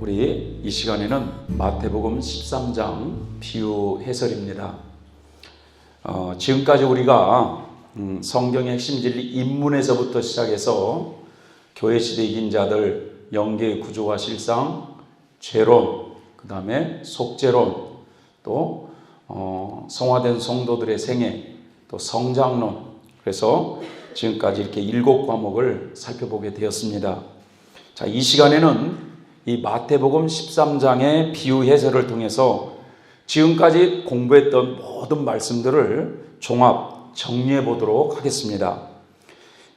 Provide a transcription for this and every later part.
우리 이 시간에는 마태복음 13장 비유 해설입니다. 지금까지 우리가 성경의 핵심 진리 입문에서부터 시작해서 교회시대 이긴 자들, 영계의 구조와 실상, 죄론, 그 다음에 속죄론, 또 성화된 성도들의 생애, 또 성장론, 그래서 지금까지 이렇게 7과목을 살펴보게 되었습니다. 자, 이 시간에는 이 마태복음 13장의 비유 해설을 통해서 지금까지 공부했던 모든 말씀들을 종합 정리해 보도록 하겠습니다.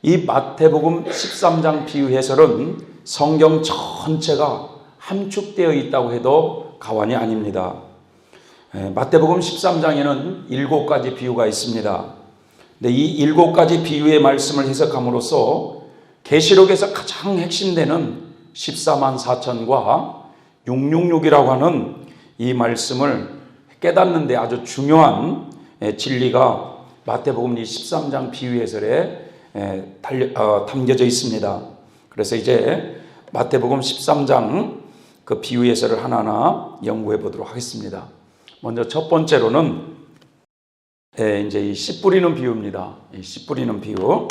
이 마태복음 13장 비유 해설은 성경 전체가 함축되어 있다고 해도 과언이 아닙니다. 마태복음 13장에는 7가지 비유가 있습니다. 근데 이 7가지 비유의 말씀을 해석함으로써 계시록에서 가장 핵심되는 14만 4천과 666이라고 하는 이 말씀을 깨닫는 데 아주 중요한 진리가 마태복음 13장 비유 해설에 담겨져 있습니다. 그래서 이제 마태복음 13장 그 비유 해설을 하나하나 연구해 보도록 하겠습니다. 먼저 첫 번째로는 이제 이 씨 뿌리는 비유입니다. 이 씨 뿌리는 비유.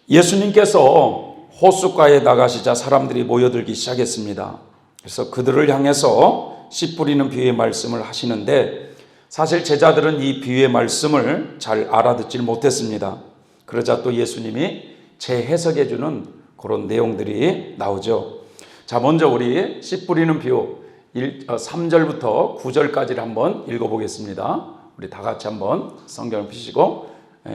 예수님께서 호숫가에 나가시자 사람들이 모여들기 시작했습니다. 그래서 그들을 향해서 씨 뿌리는 비유의 말씀을 하시는데 사실 제자들은 이 비유의 말씀을 잘 알아듣질 못했습니다. 그러자 또 예수님이 재해석해 주는 그런 내용들이 나오죠. 자, 먼저 우리 씨 뿌리는 비유 3절부터 9절까지를 한번 읽어보겠습니다. 우리 다 같이 한번 성경을 펴시고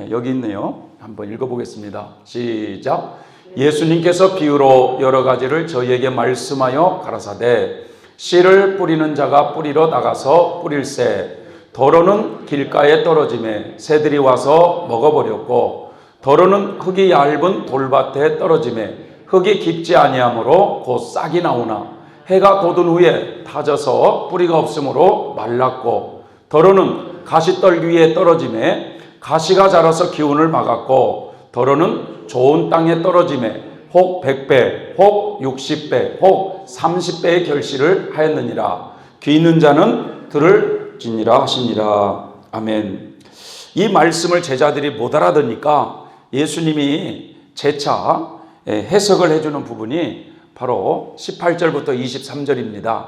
여기 있네요. 한번 읽어보겠습니다. 시작. 예수님께서 비유로 여러 가지를 저희에게 말씀하여 가라사대 씨를 뿌리는 자가 뿌리러 나가서 뿌릴새 더러는 길가에 떨어지매 새들이 와서 먹어버렸고 더러는 흙이 얇은 돌밭에 떨어지매 흙이 깊지 아니하므로 곧 싹이 나오나 해가 돋은 후에 타져서 뿌리가 없으므로 말랐고 더러는 가시떨기 위에 떨어지매 가시가 자라서 기운을 막았고 더러는 좋은 땅에 떨어지매 혹 100배, 혹 60배, 혹 30배의 결실을 하였느니라. 귀 있는 자는 들을지니라 하시니라. 아멘. 이 말씀을 제자들이 못 알아듣으니까 예수님이 재차 해석을 해주는 부분이 바로 18절부터 23절입니다.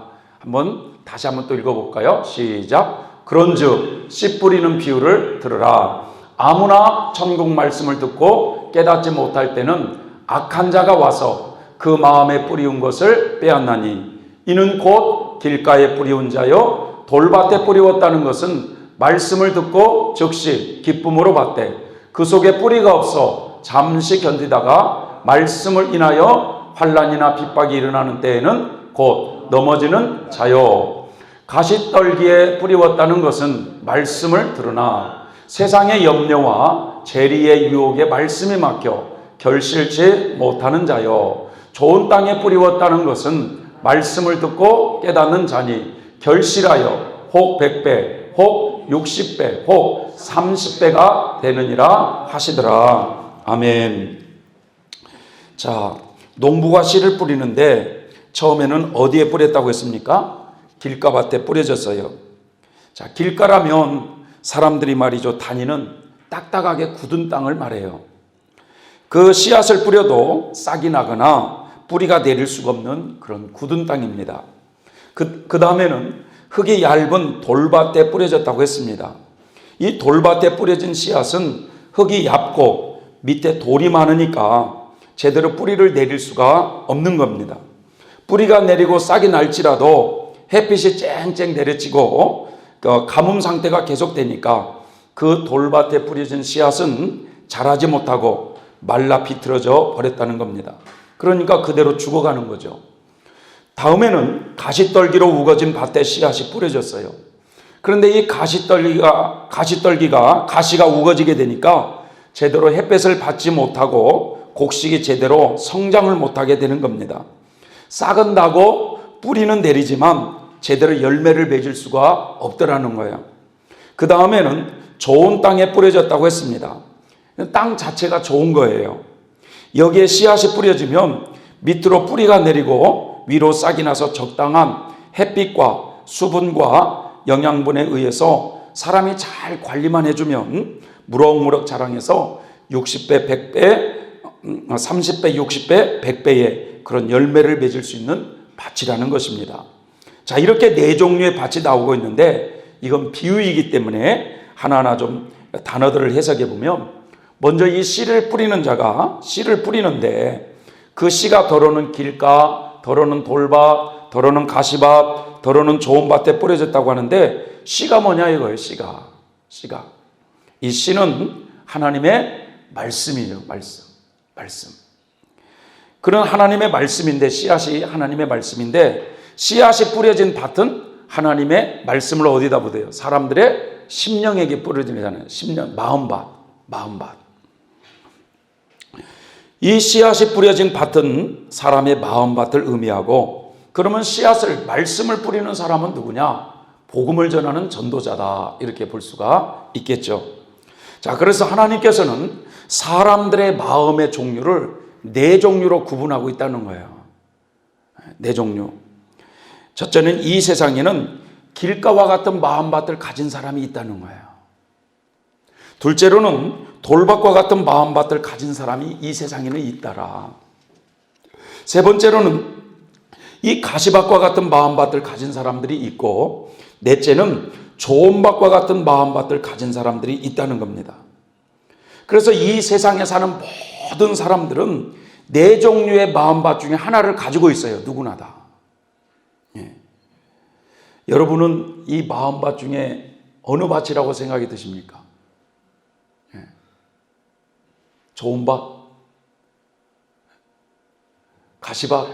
다시 한번 또 읽어볼까요? 시작. 그런즉 씨 뿌리는 비유를 들으라. 아무나 천국 말씀을 듣고 깨닫지 못할 때는 악한 자가 와서 그 마음에 뿌리운 것을 빼앗나니 이는 곧 길가에 뿌리운 자요 돌밭에 뿌리웠다는 것은 말씀을 듣고 즉시 기쁨으로 받되 그 속에 뿌리가 없어 잠시 견디다가 말씀을 인하여 환난이나 핍박이 일어나는 때에는 곧 넘어지는 자요 가시떨기에 뿌리웠다는 것은 말씀을 들으나 세상의 염려와 재리의 유혹에 말씀이 막혀 결실치 못하는 자요 좋은 땅에 뿌리웠다는 것은 말씀을 듣고 깨닫는 자니 결실하여 혹 100배, 혹 60배, 혹 30배가 되느니라 하시더라. 아멘. 자, 농부가 씨를 뿌리는데 처음에는 어디에 뿌렸다고 했습니까? 길가밭에 뿌려졌어요. 자, 길가라면 사람들이 말이죠, 다니는 딱딱하게 굳은 땅을 말해요. 그 씨앗을 뿌려도 싹이 나거나 뿌리가 내릴 수가 없는 그런 굳은 땅입니다. 그 다음에는 흙이 얇은 돌밭에 뿌려졌다고 했습니다. 이 돌밭에 뿌려진 씨앗은 흙이 얇고 밑에 돌이 많으니까 제대로 뿌리를 내릴 수가 없는 겁니다. 뿌리가 내리고 싹이 날지라도 햇빛이 쨍쨍 내려지고 가뭄 상태가 계속되니까 그 돌밭에 뿌려진 씨앗은 자라지 못하고 말라 비틀어져 버렸다는 겁니다. 그러니까 그대로 죽어가는 거죠. 다음에는 가시떨기로 우거진 밭에 씨앗이 뿌려졌어요. 그런데 이 가시가 우거지게 되니까 제대로 햇볕을 받지 못하고 곡식이 제대로 성장을 못하게 되는 겁니다. 싹은 나고 뿌리는 내리지만 제대로 열매를 맺을 수가 없더라는 거예요. 그 다음에는 좋은 땅에 뿌려졌다고 했습니다. 땅 자체가 좋은 거예요. 여기에 씨앗이 뿌려지면 밑으로 뿌리가 내리고 위로 싹이 나서 적당한 햇빛과 수분과 영양분에 의해서 사람이 잘 관리만 해주면 무럭무럭 자라해서 60배, 100배, 30배, 60배, 100배의 그런 열매를 맺을 수 있는 밭이라는 것입니다. 자, 이렇게 네 종류의 밭이 나오고 있는데 이건 비유이기 때문에 하나하나 좀 단어들을 해석해 보면, 먼저 이 씨를 뿌리는 자가 씨를 뿌리는데 그 씨가 더러는 길가, 더러는 돌밭, 더러는 가시밭, 더러는 좋은 밭에 뿌려졌다고 하는데, 씨가 뭐냐 이거예요. 씨가 이 씨는 하나님의 말씀이에요. 말씀. 그런 하나님의 말씀인데, 씨앗이 하나님의 말씀인데, 씨앗이 뿌려진 밭은 하나님의 말씀을 어디다 부대요? 사람들의 심령에게 뿌려지잖아요. 심령, 마음밭. 이 씨앗이 뿌려진 밭은 사람의 마음밭을 의미하고, 그러면 씨앗을, 말씀을 뿌리는 사람은 누구냐? 복음을 전하는 전도자다, 이렇게 볼 수가 있겠죠. 자, 그래서 하나님께서는 사람들의 마음의 종류를 네 종류로 구분하고 있다는 거예요. 네 종류. 첫째는 이 세상에는 길가와 같은 마음밭을 가진 사람이 있다는 거예요. 둘째로는 돌밭과 같은 마음밭을 가진 사람이 이 세상에는 있다라. 세 번째로는 이 가시밭과 같은 마음밭을 가진 사람들이 있고, 넷째는 좋은 밭과 같은 마음밭을 가진 사람들이 있다는 겁니다. 그래서 이 세상에 사는 모든 사람들은 네 종류의 마음밭 중에 하나를 가지고 있어요. 누구나 다. 예. 여러분은 이 마음밭 중에 어느 밭이라고 생각이 드십니까? 예. 좋은 밭? 가시밭?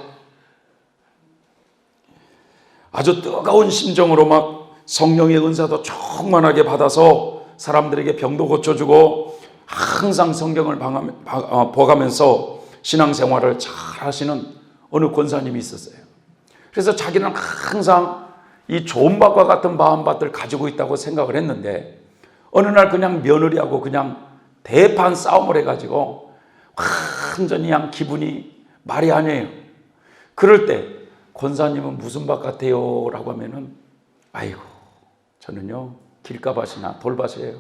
아주 뜨거운 심정으로 막 성령의 은사도 충만하게 받아서 사람들에게 병도 고쳐주고 항상 성경을 봐가면서 신앙생활을 잘 하시는 어느 권사님이 있었어요. 그래서 자기는 항상 이 좋은 밭과 같은 마음밭을 가지고 있다고 생각을 했는데, 어느 날 그냥 며느리하고 그냥 대판 싸움을 해가지고 완전히 그냥 기분이 말이 아니에요. 그럴 때 권사님은 무슨 밭 같아요? 라고 하면은, 아이고, 저는요 길가밭이나 돌밭이에요,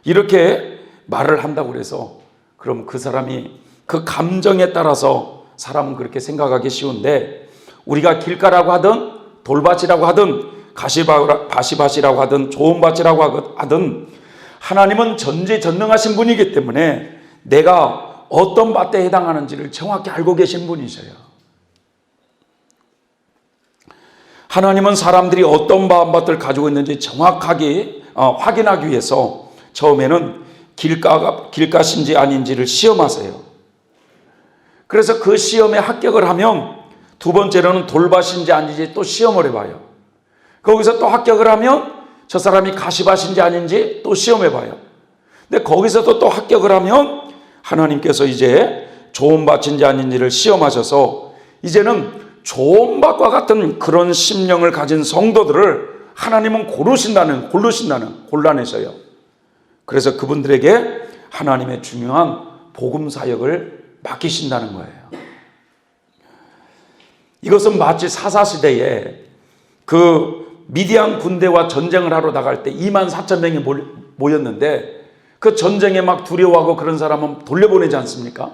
이렇게 말을 한다고 그래서, 그럼 그 사람이 그 감정에 따라서 사람은 그렇게 생각하기 쉬운데, 우리가 길가라고 하든 돌밭이라고 하든 가시밭이라고 하든 좋은 밭이라고 하든 하나님은 전지전능하신 분이기 때문에 내가 어떤 밭에 해당하는지를 정확히 알고 계신 분이셔요. 하나님은 사람들이 어떤 마음밭을 가지고 있는지 정확하게 확인하기 위해서 처음에는 길가신지 아닌지를 시험하세요. 그래서 그 시험에 합격을 하면 두 번째로는 돌밭인지 아닌지 또 시험을 해봐요. 거기서 또 합격을 하면 저 사람이 가시밭인지 아닌지 또 시험해봐요. 근데 거기서도 또 합격을 하면 하나님께서 이제 좋은 밭인지 아닌지를 시험하셔서 이제는 좋은 밭과 같은 그런 심령을 가진 성도들을 하나님은 골라내셔요. 그래서 그분들에게 하나님의 중요한 복음 사역을 맡기신다는 거예요. 이것은 마치 사사시대에 그 미디안 군대와 전쟁을 하러 나갈 때 24,000명이 모였는데 그 전쟁에 막 두려워하고 그런 사람은 돌려보내지 않습니까?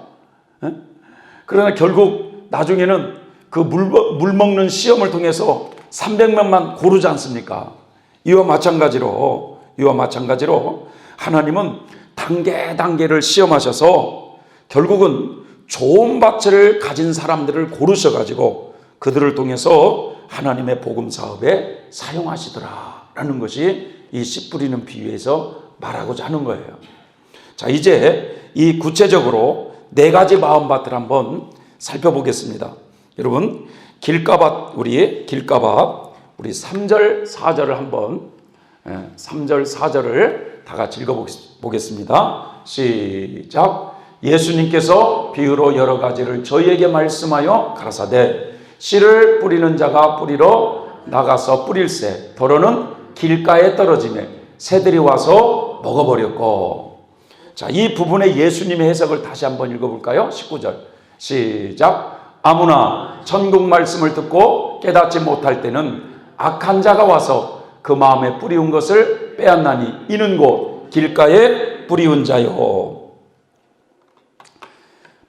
그러나 결국 나중에는 그 물 먹는 시험을 통해서 300명만 고르지 않습니까? 이와 마찬가지로 하나님은 단계를 시험하셔서 결국은 좋은 밭을 가진 사람들을 고르셔가지고 그들을 통해서 하나님의 복음 사업에 사용하시더라라는 것이 이 씨 뿌리는 비유에서 말하고자 하는 거예요. 자, 이제 이 구체적으로 네 가지 마음밭을 한번 살펴보겠습니다. 여러분, 우리 3절 4절을 한번 3절 4절을 다 같이 읽어보겠습니다. 시작. 예수님께서 비유로 여러 가지를 저희에게 말씀하여 가라사대 씨를 뿌리는 자가 뿌리러 나가서 뿌릴새 더러는 길가에 떨어지매 새들이 와서 먹어버렸고. 자, 이 부분의 예수님의 해석을 다시 한번 읽어볼까요? 19절 시작. 아무나 천국 말씀을 듣고 깨닫지 못할 때는 악한 자가 와서 그 마음에 뿌리운 것을 빼앗나니 이는 곧 길가에 뿌리운 자요.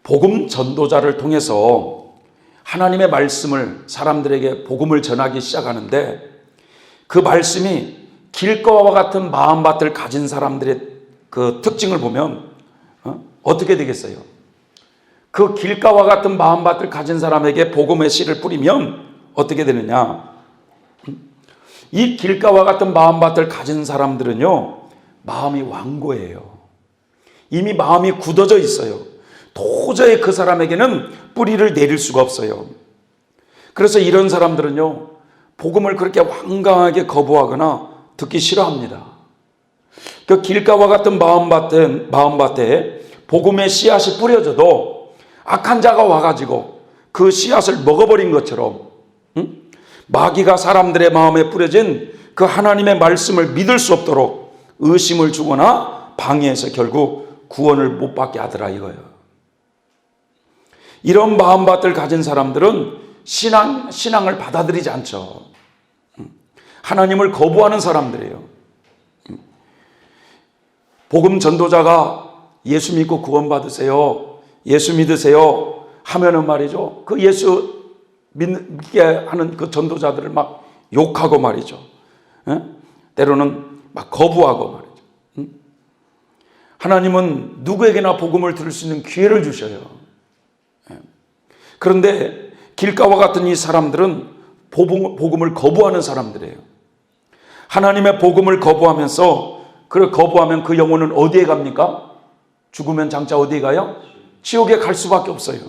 복음 전도자를 통해서 하나님의 말씀을 사람들에게 복음을 전하기 시작하는데, 그 말씀이 길가와 같은 마음밭을 가진 사람들의 그 특징을 보면 어떻게 되겠어요? 그 길가와 같은 마음밭을 가진 사람에게 복음의 씨를 뿌리면 어떻게 되느냐? 이 길가와 같은 마음밭을 가진 사람들은요, 마음이 완고해요. 이미 마음이 굳어져 있어요. 도저히 그 사람에게는 뿌리를 내릴 수가 없어요. 그래서 이런 사람들은요, 복음을 그렇게 완강하게 거부하거나 듣기 싫어합니다. 그 길가와 같은 마음밭에 복음의 씨앗이 뿌려져도 악한 자가 와가지고 그 씨앗을 먹어버린 것처럼, 마귀가 사람들의 마음에 뿌려진 그 하나님의 말씀을 믿을 수 없도록 의심을 주거나 방해해서 결국 구원을 못 받게 하더라 이거예요. 이런 마음밭을 가진 사람들은 신앙을 받아들이지 않죠. 하나님을 거부하는 사람들이에요. 복음 전도자가 예수 믿고 구원 받으세요, 예수 믿으세요 하면은 말이죠, 그 예수 믿게 하는 그 전도자들을 막 욕하고 말이죠. 때로는 막 거부하고 말이죠. 하나님은 누구에게나 복음을 들을 수 있는 기회를 주셔요. 그런데 길가와 같은 이 사람들은 복음을 거부하는 사람들이에요. 하나님의 복음을 거부하면서, 그걸 거부하면 그 영혼은 어디에 갑니까? 죽으면 장차 어디에 가요? 지옥에 갈 수밖에 없어요.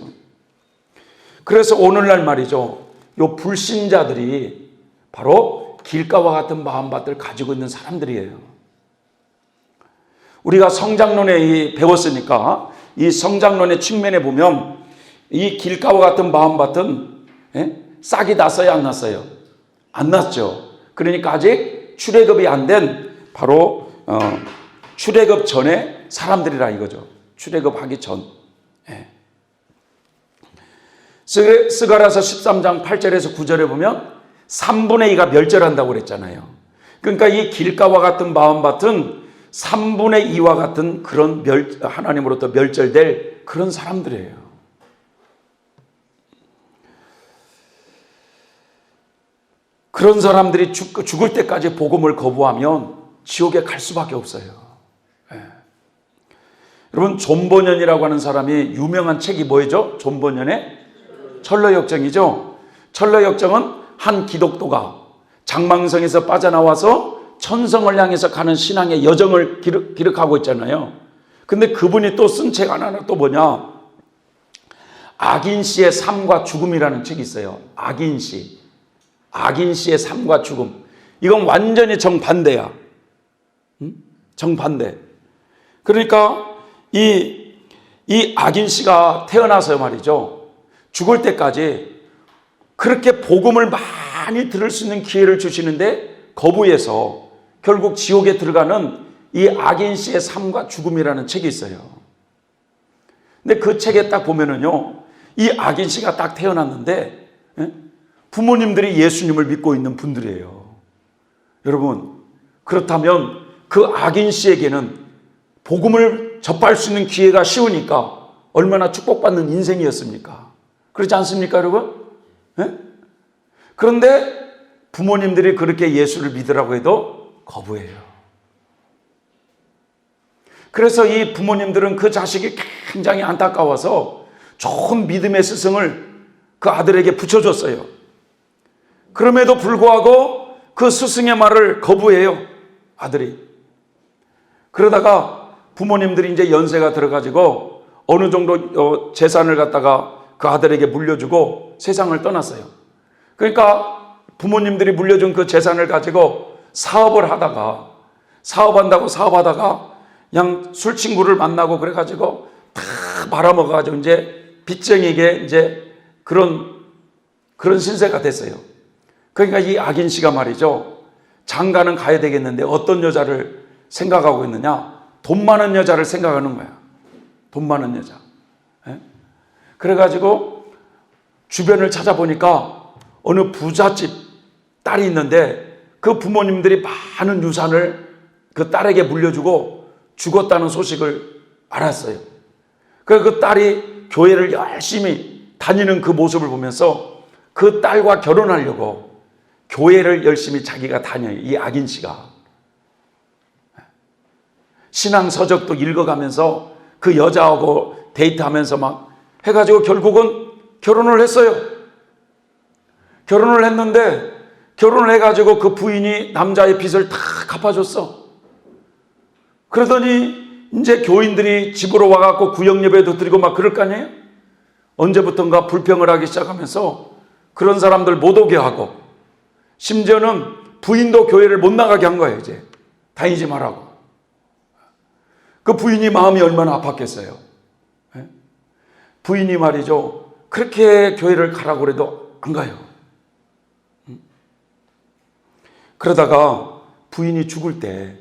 그래서 오늘날 말이죠, 요 불신자들이 바로 길가와 같은 마음밭을 가지고 있는 사람들이에요. 우리가 성장론에 배웠으니까 이 성장론의 측면에 보면 이 길가와 같은 마음밭은 싹이 났어요, 안 났어요? 안 났죠. 그러니까 아직 출애굽이 안 된 바로 출애굽 전의 사람들이라 이거죠. 출애굽하기 전. 스가랴서 13장 8절에서 9절에 보면 3분의 2가 멸절한다고 그랬잖아요. 그러니까 이 길가와 같은 마음밭은 3분의 2와 같은 그런 하나님으로부터 멸절될 그런 사람들이에요. 그런 사람들이 죽을 때까지 복음을 거부하면 지옥에 갈 수밖에 없어요. 여러분, 존 버년이라고 하는 사람이 유명한 책이 뭐죠? 존 버년의 철로역정이죠. 철로역정은 한 기독도가 장망성에서 빠져나와서 천성을 향해서 가는 신앙의 여정을 기록하고 있잖아요. 근데 그분이 또 쓴 책 하나는 또 뭐냐? 악인 씨의 삶과 죽음이라는 책이 있어요. 악인 씨의 삶과 죽음. 이건 완전히 정반대야. 정반대. 그러니까 이 악인 씨가 태어나서 말이죠, 죽을 때까지 그렇게 복음을 많이 들을 수 있는 기회를 주시는데 거부해서 결국 지옥에 들어가는 이 악인 씨의 삶과 죽음이라는 책이 있어요. 근데 그 책에 딱 보면은요, 이 악인 씨가 딱 태어났는데 부모님들이 예수님을 믿고 있는 분들이에요. 여러분, 그렇다면 그 악인 씨에게는 복음을 접할 수 있는 기회가 쉬우니까 얼마나 축복받는 인생이었습니까? 그렇지 않습니까, 여러분? 그런데 부모님들이 그렇게 예수를 믿으라고 해도 거부해요. 그래서 이 부모님들은 그 자식이 굉장히 안타까워서 좋은 믿음의 스승을 그 아들에게 붙여줬어요. 그럼에도 불구하고 그 스승의 말을 거부해요, 아들이. 그러다가 부모님들이 이제 연세가 들어가지고 어느 정도 재산을 갖다가 그 아들에게 물려주고 세상을 떠났어요. 그러니까 부모님들이 물려준 그 재산을 가지고 사업한다고 사업하다가 그냥 술 친구를 만나고 그래가지고 다 말아먹어가지고 이제 빚쟁이게 이제 그런 신세가 됐어요. 그러니까 이 악인 씨가 말이죠, 장가는 가야 되겠는데 어떤 여자를 생각하고 있느냐? 돈 많은 여자를 생각하는 거야. 돈 많은 여자. 그래가지고 주변을 찾아보니까 어느 부잣집 딸이 있는데 그 부모님들이 많은 유산을 그 딸에게 물려주고 죽었다는 소식을 알았어요. 그래서 그 딸이 교회를 열심히 다니는 그 모습을 보면서 그 딸과 결혼하려고 교회를 열심히 자기가 다녀요. 이 악인 씨가. 신앙 서적도 읽어가면서 그 여자하고 데이트하면서 막 해가지고 결국은 결혼을 했어요. 결혼을 했는데 결혼을 해가지고 그 부인이 남자의 빚을 다 갚아줬어. 그러더니 이제 교인들이 집으로 와갖고 구역예배도 드리고 막 그럴 거 아니에요? 언제부턴가 불평을 하기 시작하면서 그런 사람들 못 오게 하고 심지어는 부인도 교회를 못 나가게 한 거예요. 이제 다니지 말라고. 그 부인이 마음이 얼마나 아팠겠어요. 부인이 말이죠. 그렇게 교회를 가라고 그래도 안 가요. 그러다가 부인이 죽을 때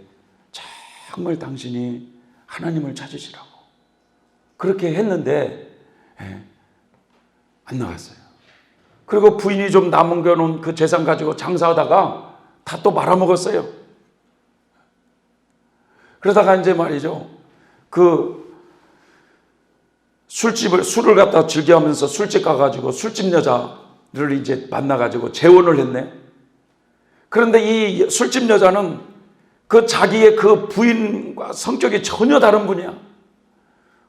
정말 당신이 하나님을 찾으시라고 그렇게 했는데 안 나갔어요. 그리고 부인이 좀 남겨놓은 그 재산 가지고 장사하다가 다 또 말아먹었어요. 그러다가 이제 말이죠. 그 술을 갖다 즐겨하면서 술집 가가지고 술집 여자를 이제 만나가지고 재혼을 했네. 그런데 이 술집 여자는 그 자기의 그 부인과 성격이 전혀 다른 분이야.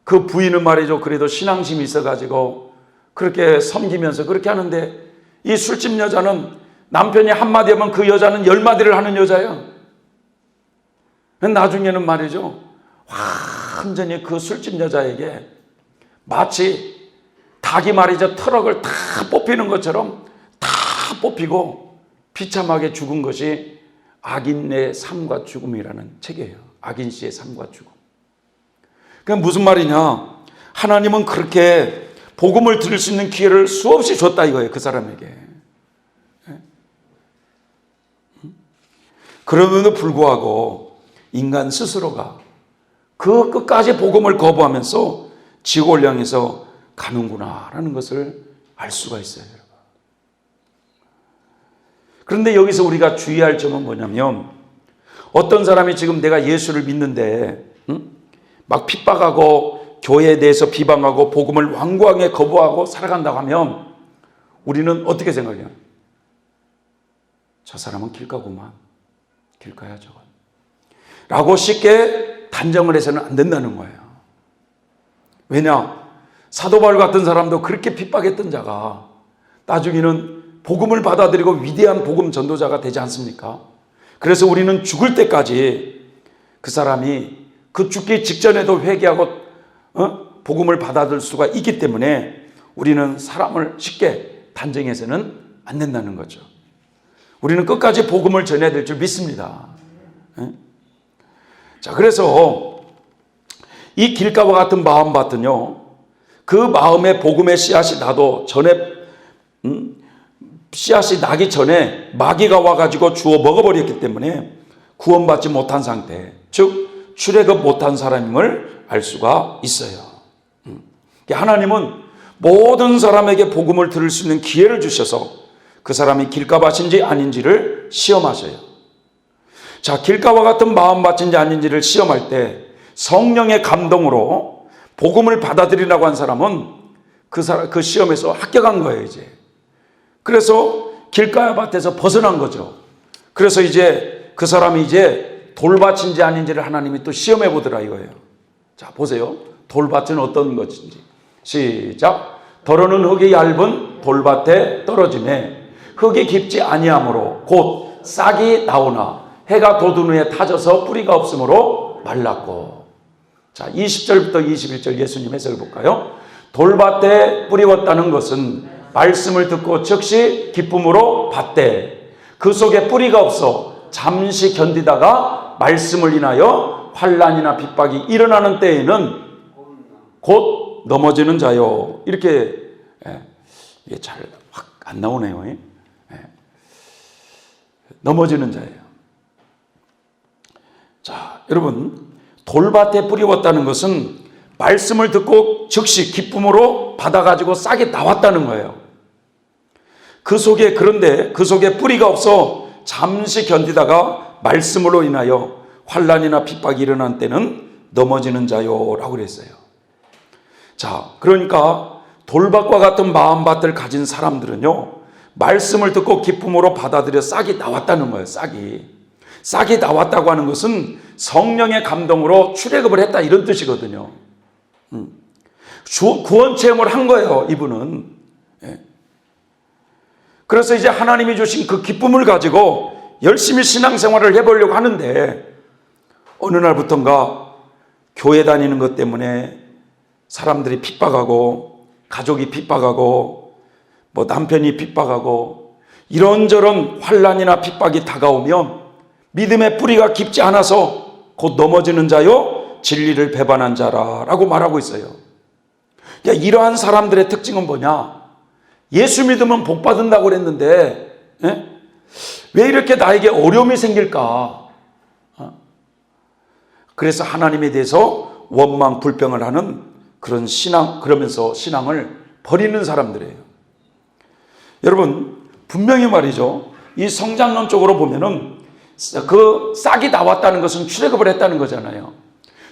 그 부인은 말이죠. 그래도 신앙심이 있어가지고 그렇게 섬기면서 그렇게 하는데 이 술집 여자는 남편이 한마디 하면 그 여자는 10마디를 하는 여자예요. 나중에는 말이죠. 완전히 그 술집 여자에게 마치 닭이 말이죠. 트럭을 다 뽑히는 것처럼 다 뽑히고 비참하게 죽은 것이 악인의 삶과 죽음이라는 책이에요. 악인 씨의 삶과 죽음. 그게 무슨 말이냐? 하나님은 그렇게 복음을 들을 수 있는 기회를 수없이 줬다 이거예요. 그 사람에게. 그럼에도 불구하고 인간 스스로가 그 끝까지 복음을 거부하면서 지옥을 향해서 가는구나라는 것을 알 수가 있어요. 그런데 여기서 우리가 주의할 점은 뭐냐면 어떤 사람이 지금 내가 예수를 믿는데 막 핍박하고 교회에 대해서 비방하고 복음을 완고하게 거부하고 살아간다고 하면 우리는 어떻게 생각해요? 저 사람은 길가구만. 길가야 저건. 라고 쉽게 단정을 해서는 안 된다는 거예요. 왜냐? 사도 바울 같은 사람도 그렇게 핍박했던 자가 나중에는 복음을 받아들이고 위대한 복음 전도자가 되지 않습니까? 그래서 우리는 죽을 때까지 그 사람이 그 죽기 직전에도 회개하고 복음을 받아들일 수가 있기 때문에 우리는 사람을 쉽게 단정해서는 안 된다는 거죠. 우리는 끝까지 복음을 전해야 될 줄 믿습니다. 자, 그래서 이 길가와 같은 마음밭은요, 그 마음에 복음의 씨앗이 나도 전에 씨앗이 나기 전에 마귀가 와가지고 주워 먹어버렸기 때문에 구원받지 못한 상태, 즉 출애굽 못한 사람임을 알 수가 있어요. 하나님은 모든 사람에게 복음을 들을 수 있는 기회를 주셔서 그 사람이 길가밭인지 아닌지를 시험하셔요. 자, 길가와 같은 마음밭인지 아닌지를 시험할 때 성령의 감동으로 복음을 받아들이라고 한 사람은 그 시험에서 합격한 거예요, 이제. 그래서 길가밭에서 벗어난 거죠. 그래서 이제 그 사람이 이제 돌밭인지 아닌지를 하나님이 또 시험해 보더라 이거예요. 자, 보세요. 돌밭은 어떤 것인지. 시작. 더러는 흙이 얇은 돌밭에 떨어지매 흙이 깊지 아니하므로 곧 싹이 나오나 해가 돋은 후에 타져서 뿌리가 없으므로 말랐고. 자, 20절부터 21절 예수님 해석을 볼까요? 돌밭에 뿌리웠다는 것은 말씀을 듣고 즉시 기쁨으로 받되 그 속에 뿌리가 없어 잠시 견디다가 말씀을 인하여 환난이나 핍박이 일어나는 때에는 곧 넘어지는 자요. 이렇게 이게 잘 확 안 나오네요. 넘어지는 자예요. 자, 여러분, 돌밭에 뿌리웠다는 것은 말씀을 듣고 즉시 기쁨으로 받아가지고 싹이 나왔다는 거예요. 그런데 그 속에 뿌리가 없어 잠시 견디다가 말씀으로 인하여 환난이나 핍박이 일어난 때는 넘어지는 자요라고 그랬어요. 자, 그러니까 돌밭과 같은 마음밭을 가진 사람들은요, 말씀을 듣고 기쁨으로 받아들여 싹이 나왔다는 거예요. 싹이 나왔다고 하는 것은 성령의 감동으로 출애굽을 했다, 이런 뜻이거든요. 구원 체험을 한 거예요, 이분은. 그래서 이제 하나님이 주신 그 기쁨을 가지고 열심히 신앙생활을 해보려고 하는데, 어느 날부턴가 교회 다니는 것 때문에 사람들이 핍박하고, 가족이 핍박하고, 뭐 남편이 핍박하고, 이런저런 환난이나 핍박이 다가오면 믿음의 뿌리가 깊지 않아서 곧 넘어지는 자요 진리를 배반한 자라라고 말하고 있어요. 그러니까 이러한 사람들의 특징은 뭐냐? 예수 믿으면 복 받는다고 그랬는데 왜 이렇게 나에게 어려움이 생길까? 그래서 하나님에 대해서 원망 불평을 하는 그런 그러면서 신앙을 버리는 사람들이에요. 여러분, 분명히 말이죠, 이 성장론 쪽으로 보면은 그 싹이 나왔다는 것은 출애굽을 했다는 거잖아요.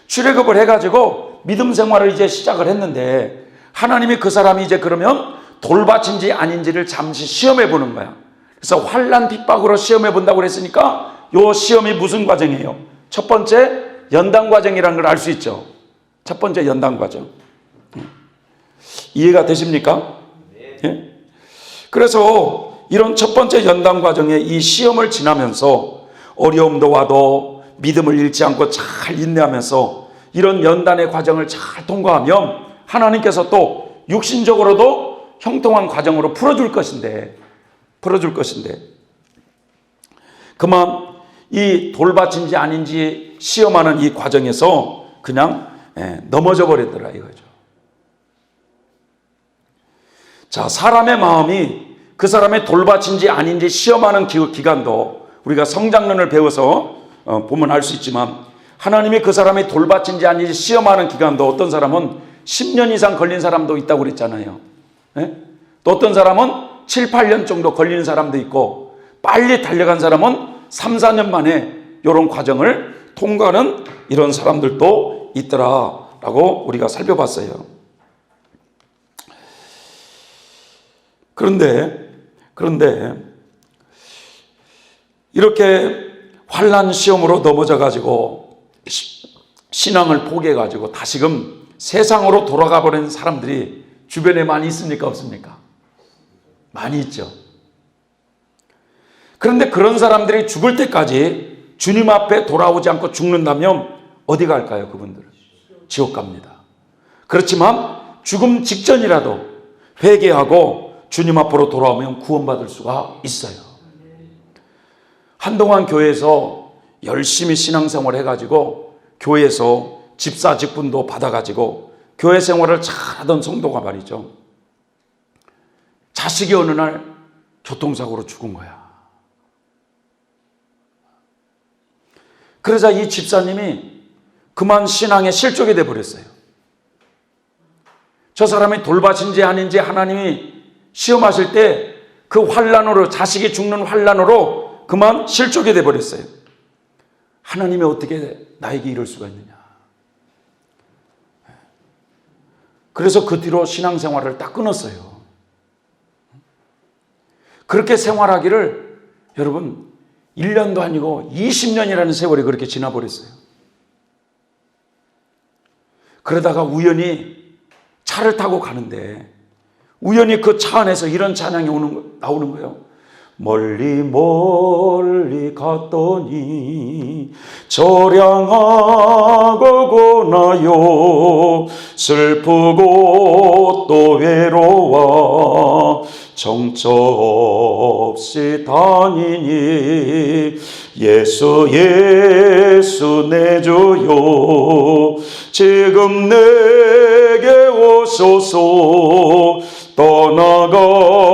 출애굽을 해가지고 믿음 생활을 이제 시작을 했는데, 하나님이 그 사람이 이제 그러면 돌밭인지 아닌지를 잠시 시험해 보는 거야. 그래서 환난 핍박으로 시험해 본다고 그랬으니까 요 시험이 무슨 과정이에요? 첫 번째 연단 과정이라는 걸 알 수 있죠. 첫 번째 연단 과정. 이해가 되십니까? 예? 그래서 이런 첫 번째 연단 과정에 이 시험을 지나면서 어려움도 와도 믿음을 잃지 않고 잘 인내하면서 이런 연단의 과정을 잘 통과하면 하나님께서 또 육신적으로도 형통한 과정으로 풀어줄 것인데 그만 이 돌밭인지 아닌지 시험하는 이 과정에서 그냥 넘어져 버리더라 이거죠. 자, 사람의 마음이 그 사람의 돌밭인지 아닌지 시험하는 기간도 우리가 성장론을 배워서 보면 알 수 있지만, 하나님이 그 사람이 돌밭인지 아닌지 시험하는 기간도 어떤 사람은 10년 이상 걸린 사람도 있다고 그랬잖아요. 또 어떤 사람은 7, 8년 정도 걸리는 사람도 있고, 빨리 달려간 사람은 3, 4년 만에 이런 과정을 통과하는 이런 사람들도 있더라라고 우리가 살펴봤어요. 그런데 이렇게 환난 시험으로 넘어져 가지고 신앙을 포기해 가지고 다시금 세상으로 돌아가 버린 사람들이 주변에 많이 있습니까, 없습니까? 많이 있죠. 그런데 그런 사람들이 죽을 때까지 주님 앞에 돌아오지 않고 죽는다면 어디 갈까요? 그분들은 지옥 갑니다. 그렇지만 죽음 직전이라도 회개하고 주님 앞으로 돌아오면 구원받을 수가 있어요. 한동안 교회에서 열심히 신앙생활을 해가지고 교회에서 집사 직분도 받아가지고 교회 생활을 잘하던 성도가 말이죠, 자식이 어느 날 교통사고로 죽은 거야. 그러자 이 집사님이 그만 신앙에 실족이 돼버렸어요. 저 사람이 돌밭인지 아닌지 하나님이 시험하실 때 그 환난으로, 자식이 죽는 환난으로 그만 실족이 돼버렸어요. 하나님이 어떻게 나에게 이럴 수가 있느냐. 그래서 그 뒤로 신앙생활을 딱 끊었어요. 그렇게 생활하기를 여러분 1년도 아니고 20년이라는 세월이 그렇게 지나버렸어요. 그러다가 우연히 차를 타고 가는데 우연히 그 차 안에서 이런 찬양이 나오는 거예요. 멀리 멀리 갔더니 저량하고 고나요 슬프고 또 외로워 정처 없이 다니니 예수 예수 내 주요 지금 내게 오소서 떠나가지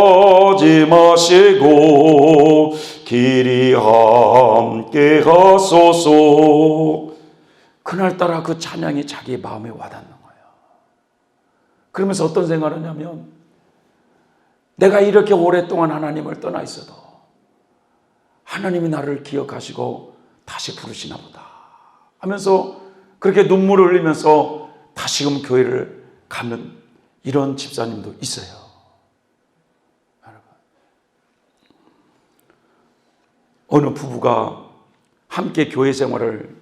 마시고 길이 함께 하소서. 그날따라 그 찬양이 자기 마음에 와닿는 거예요. 그러면서 어떤 생각을 하냐면 내가 이렇게 오랫동안 하나님을 떠나 있어도 하나님이 나를 기억하시고 다시 부르시나 보다 하면서 그렇게 눈물을 흘리면서 다시금 교회를 가는 이런 집사님도 있어요. 여러분, 어느 부부가 함께 교회 생활을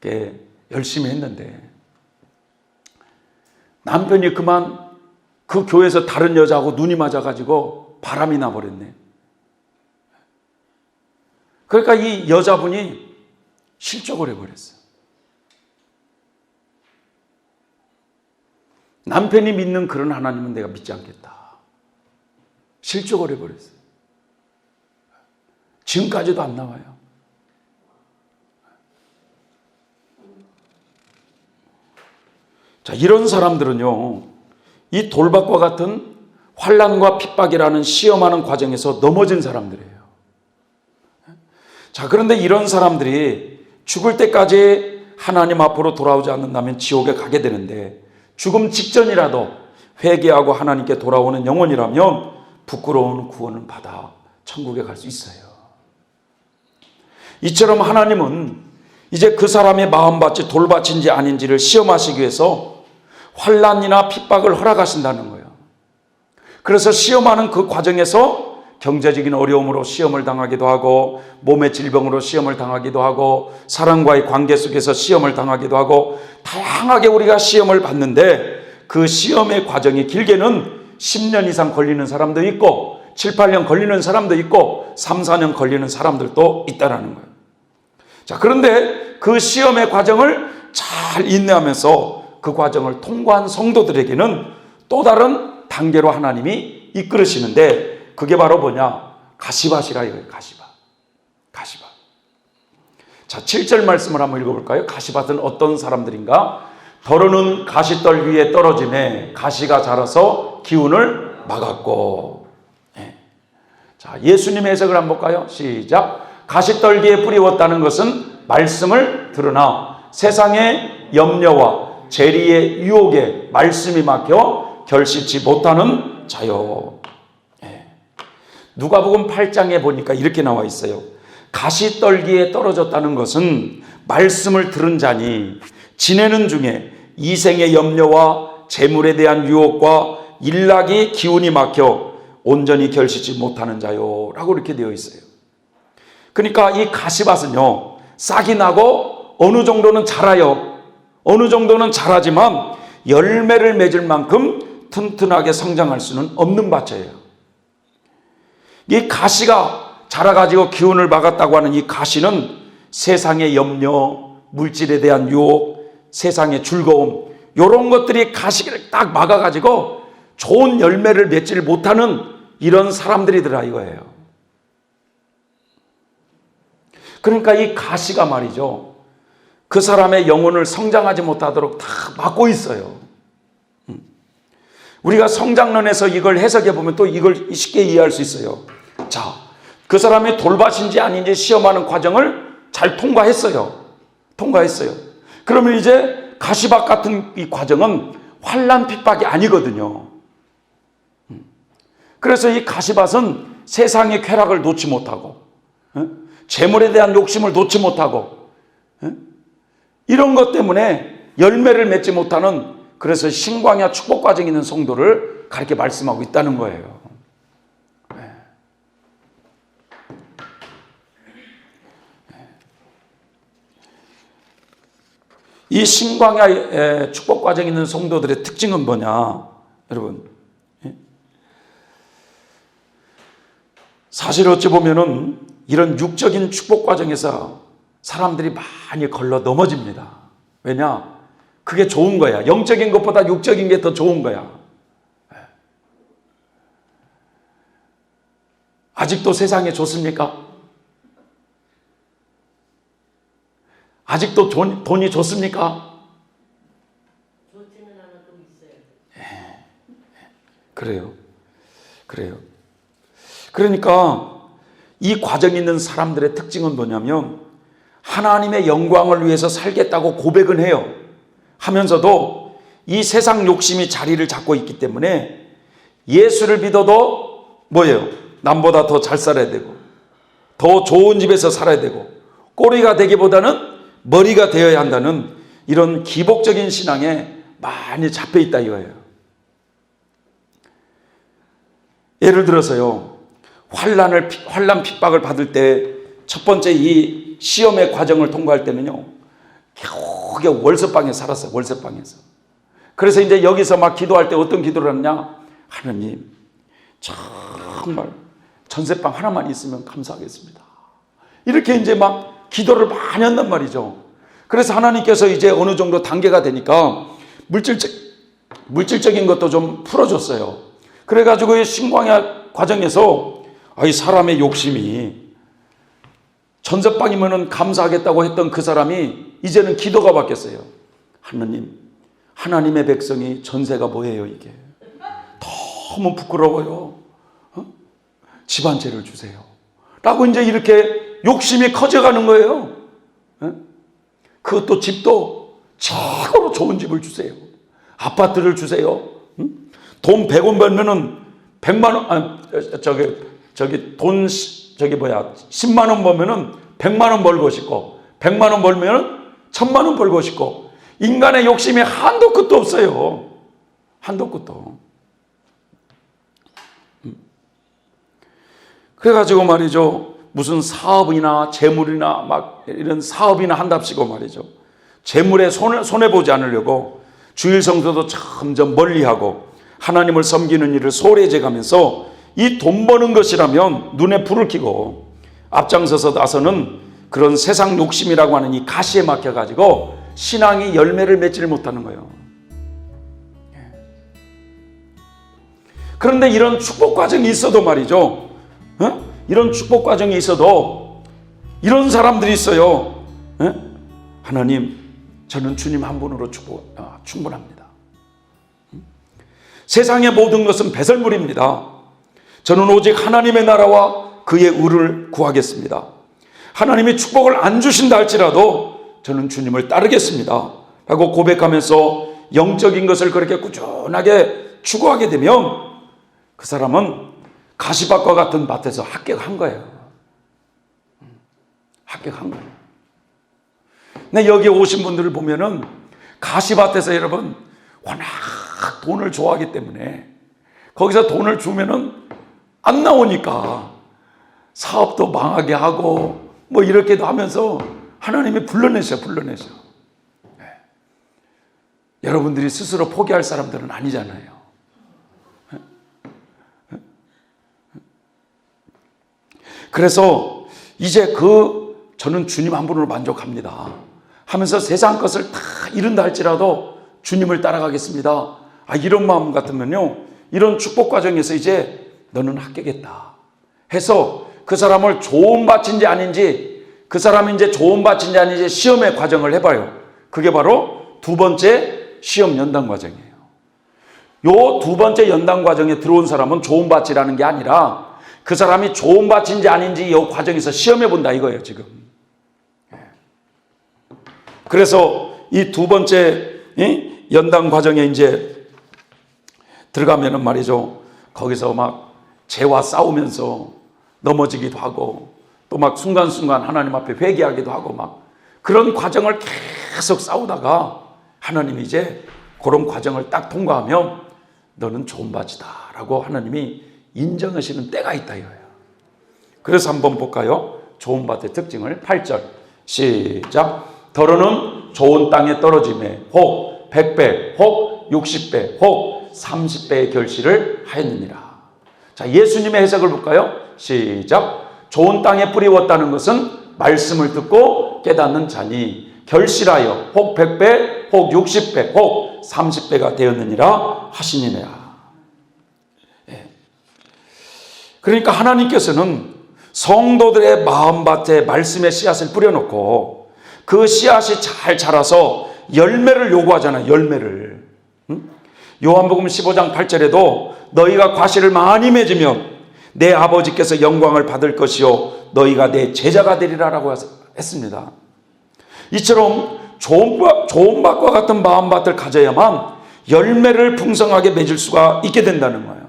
이렇게 열심히 했는데 남편이 그만 그 교회에서 다른 여자하고 눈이 맞아가지고 바람이 나버렸네. 그러니까 이 여자분이 실족을 해버렸어요. 남편이 믿는 그런 하나님은 내가 믿지 않겠다. 실족을 해버렸어요. 지금까지도 안 나와요. 자, 이런 사람들은요, 이 돌박과 같은 환난과 핍박이라는 시험하는 과정에서 넘어진 사람들이에요. 자, 그런데 이런 사람들이 죽을 때까지 하나님 앞으로 돌아오지 않는다면 지옥에 가게 되는데, 죽음 직전이라도 회개하고 하나님께 돌아오는 영혼이라면 부끄러운 구원을 받아 천국에 갈 수 있어요. 이처럼 하나님은 이제 그 사람의 마음밭이 돌밭인지 아닌지를 시험하시기 위해서 환난이나 핍박을 허락하신다는 거예요. 그래서 시험하는 그 과정에서 경제적인 어려움으로 시험을 당하기도 하고, 몸의 질병으로 시험을 당하기도 하고, 사람과의 관계 속에서 시험을 당하기도 하고, 다양하게 우리가 시험을 받는데 그 시험의 과정이 길게는 10년 이상 걸리는 사람도 있고 7, 8년 걸리는 사람도 있고 3, 4년 걸리는 사람들도 있다라는 거예요. 자, 그런데 그 시험의 과정을 잘 인내하면서 그 과정을 통과한 성도들에게는 또 다른 단계로 하나님이 이끌으시는데, 그게 바로 뭐냐? 가시밭이라 이거예요. 가시밭. 자, 7절 말씀을 한번 읽어볼까요? 가시밭은 어떤 사람들인가? 더러는 가시떨 위에 떨어지매 가시가 자라서 기운을 막았고. 자, 예수님의 해석을 한번 볼까요? 시작. 가시떨기에 뿌리웠다는 것은 말씀을 들으나 세상의 염려와 재리의 유혹에 말씀이 막혀 결실치 못하는 자요. 누가복음 8장에 보니까 이렇게 나와 있어요. 가시떨기에 떨어졌다는 것은 말씀을 들은 자니 지내는 중에 이생의 염려와 재물에 대한 유혹과 일락이 기운이 막혀 온전히 결실치 못하는 자요 라고 이렇게 되어 있어요. 그러니까 이 가시밭은요, 싹이 나고 어느 정도는 자라요. 어느 정도는 자라지만 열매를 맺을 만큼 튼튼하게 성장할 수는 없는 밭이에요. 이 가시가 자라가지고 기운을 막았다고 하는 이 가시는 세상의 염려, 물질에 대한 유혹, 세상의 즐거움, 이런 것들이 가시를 딱 막아가지고 좋은 열매를 맺지를 못하는 이런 사람들이더라 이거예요. 그러니까 이 가시가 말이죠, 그 사람의 영혼을 성장하지 못하도록 다 막고 있어요. 우리가 성장론에서 이걸 해석해 보면 또 이걸 쉽게 이해할 수 있어요. 자, 그 사람이 돌밭인지 아닌지 시험하는 과정을 잘 통과했어요. 그러면 이제 가시밭 같은 이 과정은 환난 핍박이 아니거든요. 그래서 이 가시밭은 세상의 쾌락을 놓지 못하고, 재물에 대한 욕심을 놓지 못하고, 이런 것 때문에 열매를 맺지 못하는, 그래서 신광야 축복 과정에 있는 성도를 가르쳐 말씀하고 있다는 거예요. 이 신광야의 축복 과정에 있는 성도들의 특징은 뭐냐? 여러분, 사실 어찌 보면은 이런 육적인 축복 과정에서 사람들이 많이 걸러 넘어집니다. 왜냐? 그게 좋은 거야. 영적인 것보다 육적인 게 더 좋은 거야. 아직도 세상에 좋습니까? 아직도 돈이 좋습니까? 좋지는 않아도 있어요. 그래요. 그러니까 이 과정에 있는 사람들의 특징은 뭐냐면 하나님의 영광을 위해서 살겠다고 고백은 해요. 하면서도 이 세상 욕심이 자리를 잡고 있기 때문에 예수를 믿어도 뭐예요? 남보다 더 잘 살아야 되고 더 좋은 집에서 살아야 되고 꼬리가 되기보다는 머리가 되어야 한다는 이런 기복적인 신앙에 많이 잡혀 있다 이거예요. 예를 들어서요, 환난 핍박을 받을 때 첫 번째 이 시험의 과정을 통과할 때는요, 겨우겨우 월세방에 살았어요. 월세방에서. 그래서 이제 여기서 막 기도할 때 어떤 기도를 하느냐, 하나님 정말 전세방 하나만 있으면 감사하겠습니다. 이렇게 이제 막 기도를 많이 한단 말이죠. 그래서 하나님께서 이제 어느 정도 단계가 되니까 물질적인 것도 좀 풀어줬어요. 그래가지고 이 신광야 과정에서 이 사람의 욕심이 전세방이면은 감사하겠다고 했던 그 사람이 이제는 기도가 바뀌었어요. 하나님, 하나님의 백성이 전세가 뭐예요 이게? 너무 부끄러워요. 집안채를 주세요. 라고 이제 이렇게 욕심이 커져가는 거예요. 그것도 집도 최고로 좋은 집을 주세요. 아파트를 주세요. 돈 100원 벌면은 100만 원, 돈 10만 원 벌면은 100만 원 벌고 싶고 100만 원 벌면은 1000만 원 벌고 싶고 인간의 욕심이 한도 끝도 없어요. 한도 끝도. 그래가지고 말이죠. 무슨 사업이나 재물이나 막 이런 사업이나 한답시고 말이죠. 재물에 손해보지 않으려고 주일 성수도 점점 멀리하고 하나님을 섬기는 일을 소홀해져 가면서 이 돈 버는 것이라면 눈에 불을 켜고 앞장서서 나서는 그런 세상 욕심이라고 하는 이 가시에 막혀가지고 신앙이 열매를 맺지를 못하는 거예요. 그런데 이런 축복 과정이 있어도 말이죠. 이런 축복 과정이 있어도 이런 사람들이 있어요. 하나님, 저는 주님 한 분으로 충분합니다. 세상의 모든 것은 배설물입니다. 저는 오직 하나님의 나라와 그의 의를 구하겠습니다. 하나님이 축복을 안 주신다 할지라도 저는 주님을 따르겠습니다. 라고 고백하면서 영적인 것을 그렇게 꾸준하게 추구하게 되면 그 사람은 가시밭과 같은 밭에서 합격한 거예요. 합격한 거예요. 근데 여기 오신 분들을 보면은 가시밭에서 여러분 워낙 돈을 좋아하기 때문에 거기서 돈을 주면은 안 나오니까 사업도 망하게 하고 뭐 이렇게도 하면서 하나님이 불러내셔. 네. 여러분들이 스스로 포기할 사람들은 아니잖아요. 그래서 이제 저는 주님 한 분으로 만족합니다 하면서 세상 것을 다 잃은다 할지라도 주님을 따라가겠습니다. 이런 마음 같으면요, 이런 축복 과정에서 이제 너는 합격했다 해서 그 사람을 좋은 밭인지 아닌지, 그 사람이 이제 좋은 밭인지 아닌지 시험의 과정을 해봐요. 그게 바로 두 번째 시험 연단 과정이에요. 요 두 번째 연단 과정에 들어온 사람은 좋은 밭이라는 게 아니라 그 사람이 좋은 밭인지 아닌지 이 과정에서 시험해 본다 이거예요, 지금. 그래서 이 두 번째 연단 과정에 이제 들어가면은 말이죠. 거기서 막 죄와 싸우면서 넘어지기도 하고 또 막 순간순간 하나님 앞에 회개하기도 하고 막 그런 과정을 계속 싸우다가 하나님이 이제 그런 과정을 딱 통과하면 너는 좋은 밭이다 라고 하나님이 인정하시는 때가 있다 이거예요. 그래서 한번 볼까요? 좋은 밭의 특징을 8절 시작. 더러는 좋은 땅에 떨어짐에 혹 100배 혹 60배 혹 30배의 결실을 하였느니라. 자, 예수님의 해석을 볼까요? 시작. 좋은 땅에 뿌리웠다는 것은 말씀을 듣고 깨닫는 자니 결실하여 혹 100배 혹 60배 혹 30배가 되었느니라 하시니라. 그러니까 하나님께서는 성도들의 마음밭에 말씀의 씨앗을 뿌려놓고 그 씨앗이 잘 자라서 열매를 요구하잖아요. 열매를. 요한복음 15장 8절에도 너희가 과실을 많이 맺으면 내 아버지께서 영광을 받을 것이요 너희가 내 제자가 되리라 라고 했습니다. 이처럼 좋은 밭과 같은 마음밭을 가져야만 열매를 풍성하게 맺을 수가 있게 된다는 거예요.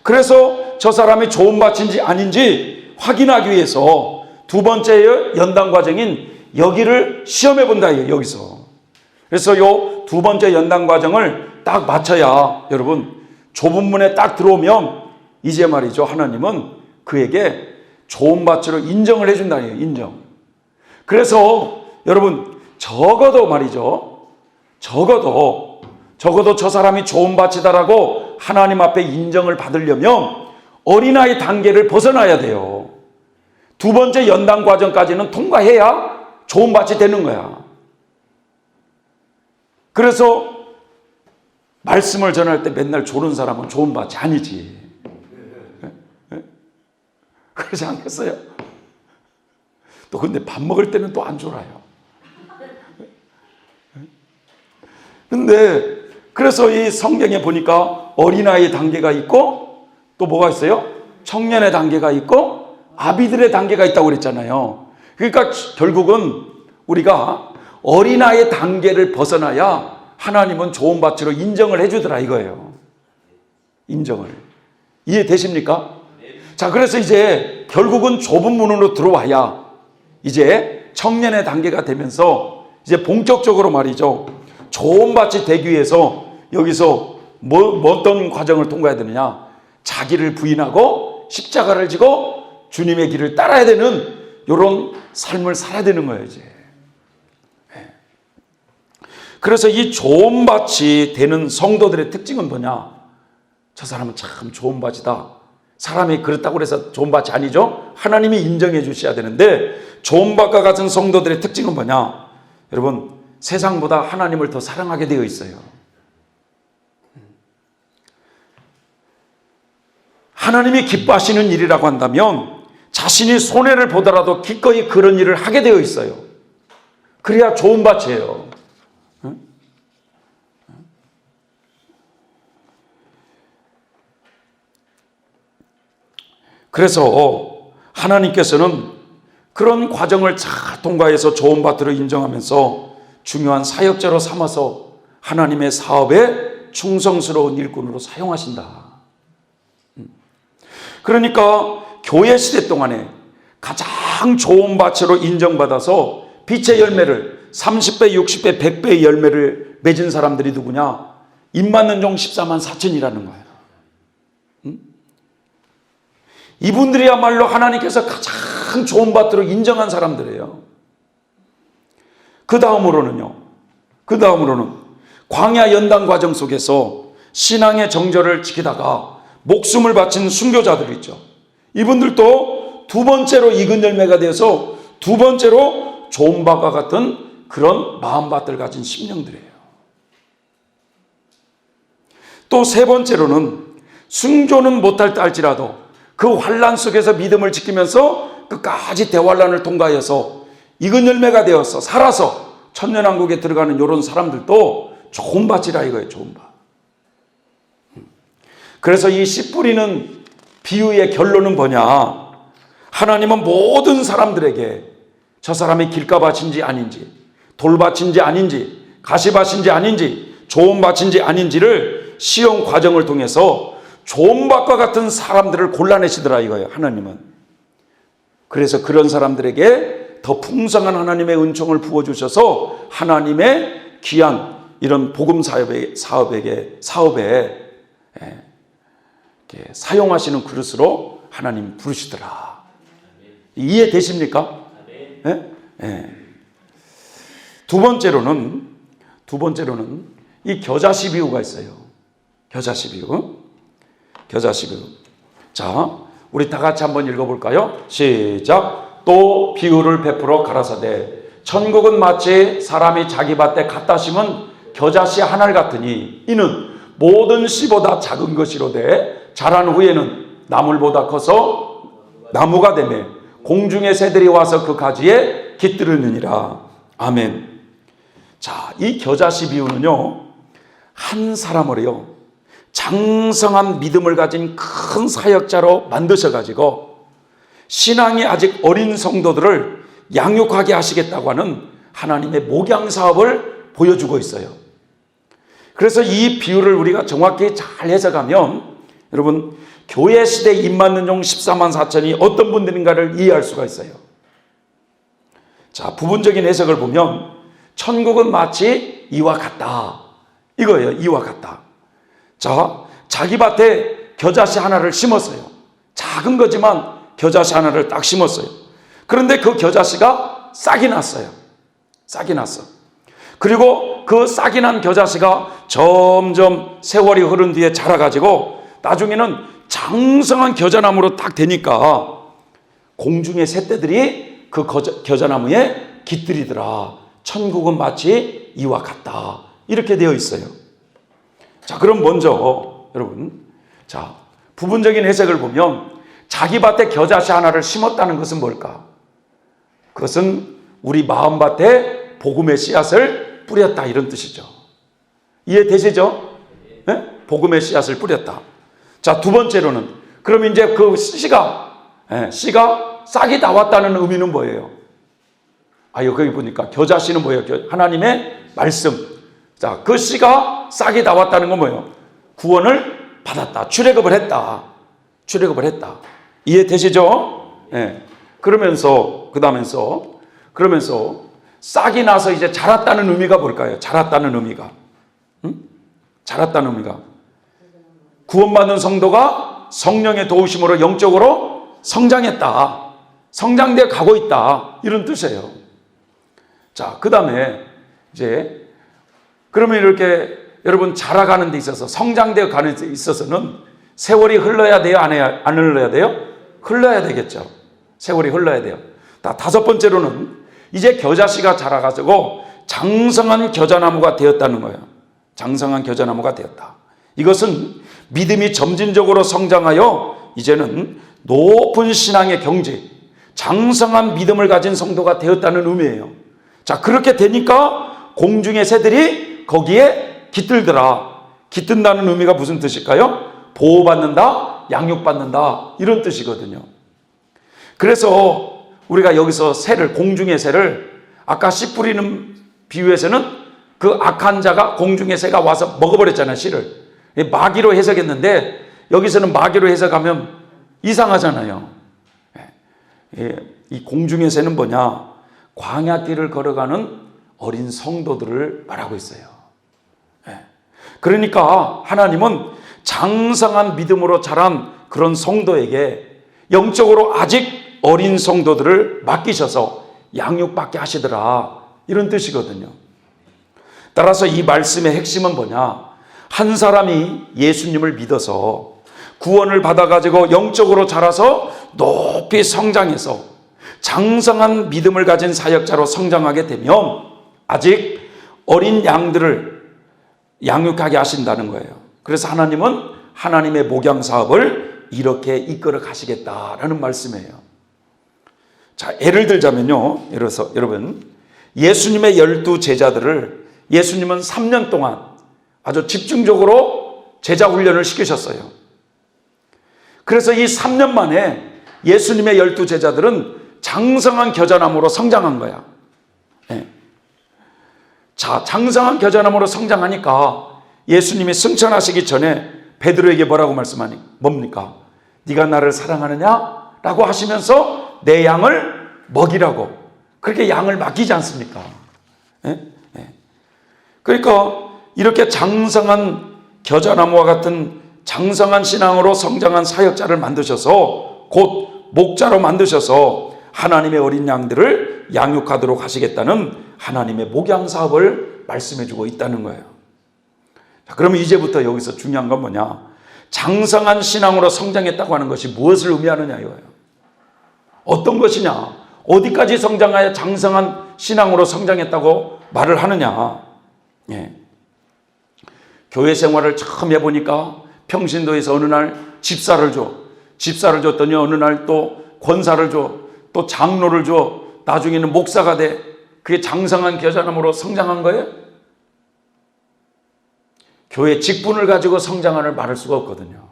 그래서 저 사람이 좋은 밭인지 아닌지 확인하기 위해서 두 번째 연단 과정인 여기를 시험해 본다, 여기서. 그래서 요 두 번째 연단 과정을 딱 마쳐야 여러분 좁은 문에 딱 들어오면 이제 말이죠, 하나님은 그에게 좋은 밭으로 인정을 해준다, 인정. 그래서 여러분 적어도 말이죠, 적어도 저 사람이 좋은 밭이다라고 하나님 앞에 인정을 받으려면 어린아이 단계를 벗어나야 돼요. 두 번째 연단 과정까지는 통과해야 좋은 밭이 되는 거야. 그래서 말씀을 전할 때 맨날 조는 사람은 좋은 밭이 아니지. 그러지 않겠어요? 또 근데 밥 먹을 때는 또 안 졸아요. 근데 그래서 이 성경에 보니까 어린아이 단계가 있고 또 뭐가 있어요? 청년의 단계가 있고 아비들의 단계가 있다고 그랬잖아요. 그러니까 결국은 우리가 어린아이의 단계를 벗어나야 하나님은 좋은 밭으로 인정을 해주더라, 이거예요. 인정을. 이해되십니까? 자, 그래서 이제 결국은 좁은 문으로 들어와야 이제 청년의 단계가 되면서 이제 본격적으로 말이죠, 좋은 밭이 되기 위해서 여기서 어떤 과정을 통과해야 되느냐, 자기를 부인하고 십자가를 지고 주님의 길을 따라야 되는 이런 삶을 살아야 되는 거예요, 이제. 그래서 이 좋은 밭이 되는 성도들의 특징은 뭐냐? 저 사람은 참 좋은 밭이다. 사람이 그렇다고 해서 좋은 밭이 아니죠? 하나님이 인정해 주셔야 되는데, 좋은 밭과 같은 성도들의 특징은 뭐냐? 여러분, 세상보다 하나님을 더 사랑하게 되어 있어요. 하나님이 기뻐하시는 일이라고 한다면 자신이 손해를 보더라도 기꺼이 그런 일을 하게 되어 있어요. 그래야 좋은 밭이에요. 그래서 하나님께서는 그런 과정을 잘 통과해서 좋은 밭으로 인정하면서 중요한 사역자로 삼아서 하나님의 사업에 충성스러운 일꾼으로 사용하신다. 그러니까 교회 시대 동안에 가장 좋은 밭으로 인정받아서 빛의 열매를 30배, 60배, 100배의 열매를 맺은 사람들이 누구냐? 입맞는 종 14만 4천이라는 거예요. 이분들이야말로 하나님께서 가장 좋은 밭으로 인정한 사람들이에요. 그 다음으로는 광야 연단 과정 속에서 신앙의 정절을 지키다가 목숨을 바친 순교자들이 있죠. 이분들도 두 번째로 익은 열매가 되어서 두 번째로 좋은 밭과 같은 그런 마음밭을 가진 심령들이에요. 또 세 번째로는 순교는 못할 때 할지라도 그 환난 속에서 믿음을 지키면서 끝까지 대환난을 통과해서 익은 열매가 되어서 살아서 천년왕국에 들어가는 이런 사람들도 좋은 밭이라 이거예요. 좋은 밭. 그래서 이 씨 뿌리는 비유의 결론은 뭐냐? 하나님은 모든 사람들에게 저 사람이 길가밭인지 아닌지, 돌밭인지 아닌지, 가시밭인지 아닌지, 좋은 밭인지 아닌지를 시험 과정을 통해서 좋은 밭과 같은 사람들을 골라내시더라 이거예요, 하나님은. 그래서 그런 사람들에게 더 풍성한 하나님의 은총을 부어주셔서 하나님의 귀한 이런 복음 사업에 사용하시는 그릇으로 하나님 부르시더라. 이해되십니까? 네? 네. 두 번째로는 이 겨자씨 비유가 있어요. 겨자씨 비유. 자, 우리 다 같이 한번 읽어볼까요? 시작. 또 비유를 베풀어 가라사대 천국은 마치 사람이 자기 밭에 갖다 심은 겨자씨 한 알 같으니 이는 모든 씨보다 작은 것이로되 자란 후에는 나물보다 커서 나무가 되매 공중의 새들이 와서 그 가지에 깃들으느니라. 아멘. 자, 이 겨자씨 비유는요, 한 사람을요 장성한 믿음을 가진 큰 사역자로 만드셔가지고 신앙이 아직 어린 성도들을 양육하게 하시겠다고 하는 하나님의 목양 사업을 보여주고 있어요. 그래서 이 비유를 우리가 정확히 잘 해석하면 여러분, 교회 시대 입맞는 종 14만 4천이 어떤 분들인가를 이해할 수가 있어요. 자, 부분적인 해석을 보면 천국은 마치 이와 같다. 이거예요. 이와 같다. 자, 자기 밭에 겨자씨 하나를 심었어요. 작은 거지만 겨자씨 하나를 딱 심었어요. 그런데 그 겨자씨가 싹이 났어요. 싹이 났어. 그리고 그 싹이 난 겨자씨가 점점 세월이 흐른 뒤에 자라가지고 나중에는 장성한 겨자나무로 딱 되니까 공중의 새떼들이 그 겨자나무에 깃들이더라. 천국은 마치 이와 같다. 이렇게 되어 있어요. 자, 그럼 먼저 여러분, 자, 부분적인 해석을 보면 자기 밭에 겨자씨 하나를 심었다는 것은 뭘까? 그것은 우리 마음밭에 복음의 씨앗을 뿌렸다, 이런 뜻이죠. 이해되시죠? 네? 복음의 씨앗을 뿌렸다. 자, 두 번째로는 그럼 이제 그 씨가 싹이 나왔다는 의미는 뭐예요? 여기 보니까 겨자씨는 뭐예요? 하나님의 말씀. 자, 그 씨가 싹이 나왔다는 건 뭐예요? 구원을 받았다. 출애굽을 했다. 출애굽을 했다. 이해되시죠? 그러면서 싹이 나서 이제 자랐다는 의미가 뭘까요? 자랐다는 의미가. 자랐다는 의미가. 구원받은 성도가 성령의 도우심으로 영적으로 성장했다. 성장되어 가고 있다. 이런 뜻이에요. 자, 그 다음에 이제 그러면 이렇게 여러분 자라가는 데 있어서 성장되어 가는 데 있어서는 세월이 흘러야 돼요? 안 흘러야 돼요? 흘러야 되겠죠. 세월이 흘러야 돼요. 다섯 번째로는 이제 겨자씨가 자라가지고 장성한 겨자나무가 되었다는 거예요. 장성한 겨자나무가 되었다. 이것은 믿음이 점진적으로 성장하여 이제는 높은 신앙의 경지, 장성한 믿음을 가진 성도가 되었다는 의미예요. 자, 그렇게 되니까 공중의 새들이 거기에 깃들더라. 깃든다는 의미가 무슨 뜻일까요? 보호받는다, 양육받는다, 이런 뜻이거든요. 그래서 우리가 여기서 새를, 공중의 새를, 아까 씨 뿌리는 비유에서는 그 악한 자가, 공중의 새가 와서 먹어버렸잖아요, 씨를. 마귀로 해석했는데 여기서는 마귀로 해석하면 이상하잖아요. 이 공중의 새는 뭐냐? 광야길을 걸어가는 어린 성도들을 말하고 있어요. 그러니까 하나님은 장성한 믿음으로 자란 그런 성도에게 영적으로 아직 어린 성도들을 맡기셔서 양육받게 하시더라, 이런 뜻이거든요. 따라서 이 말씀의 핵심은 뭐냐? 한 사람이 예수님을 믿어서 구원을 받아가지고 영적으로 자라서 높이 성장해서 장성한 믿음을 가진 사역자로 성장하게 되면 아직 어린 양들을 양육하게 하신다는 거예요. 그래서 하나님은 하나님의 목양 사업을 이렇게 이끌어 가시겠다라는 말씀이에요. 자, 예를 들자면요. 예를 들어서 여러분, 예수님의 12 제자들을 예수님은 3년 동안 아주 집중적으로 제자 훈련을 시키셨어요. 그래서 이 3년 만에 예수님의 12 제자들은 장성한 겨자나무로 성장한 거야. 자, 장성한 겨자나무로 성장하니까 예수님이 승천하시기 전에 베드로에게 뭐라고 말씀하니? 뭡니까? 네가 나를 사랑하느냐? 라고 하시면서 내 양을 먹이라고. 그렇게 양을 맡기지 않습니까? 그러니까 이렇게 장성한 겨자나무와 같은 장성한 신앙으로 성장한 사역자를 만드셔서, 곧 목자로 만드셔서 하나님의 어린 양들을 양육하도록 하시겠다는 하나님의 목양 사업을 말씀해 주고 있다는 거예요. 자, 그러면 이제부터 여기서 중요한 건 뭐냐? 장성한 신앙으로 성장했다고 하는 것이 무엇을 의미하느냐 이거예요. 어떤 것이냐? 어디까지 성장하여 장성한 신앙으로 성장했다고 말을 하느냐? 교회 생활을 처음 해보니까 평신도에서 어느 날 집사를 줬더니 어느 날 또 권사를 줘, 또 장로를 줘, 나중에는 목사가 돼. 그게 장성한 겨자나무로 성장한 거예요? 교회 직분을 가지고 성장을 말할 수가 없거든요.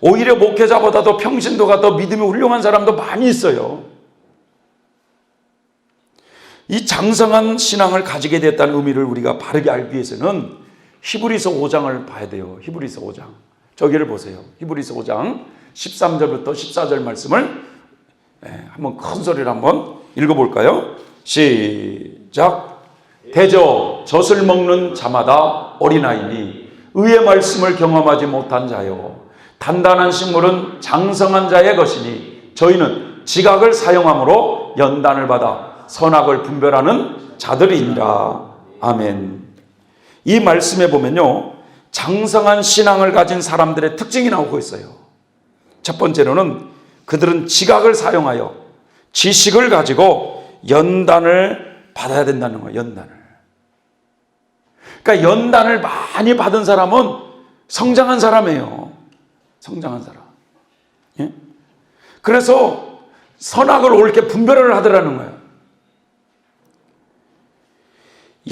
오히려 목회자보다도 평신도가 더 믿음이 훌륭한 사람도 많이 있어요. 이 장성한 신앙을 가지게 됐다는 의미를 우리가 바르게 알기 위해서는 히브리서 5장을 봐야 돼요. 히브리서 5장. 저기를 보세요. 히브리서 5장 13절부터 14절 말씀을 한번 큰 소리로 한번 읽어볼까요? 시작. 대저 젖을 먹는 자마다 어린아이니 의의 말씀을 경험하지 못한 자요, 단단한 식물은 장성한 자의 것이니 저희는 지각을 사용함으로 연단을 받아 선악을 분별하는 자들이니라. 아멘. 이 말씀에 보면요, 장성한 신앙을 가진 사람들의 특징이 나오고 있어요. 첫 번째로는 그들은 지각을 사용하여 지식을 가지고 연단을 받아야 된다는 거예요. 연단을. 그러니까 연단을 많이 받은 사람은 성장한 사람이에요. 성장한 사람. 예? 그래서 선악을 옳게 분별을 하더라는 거예요.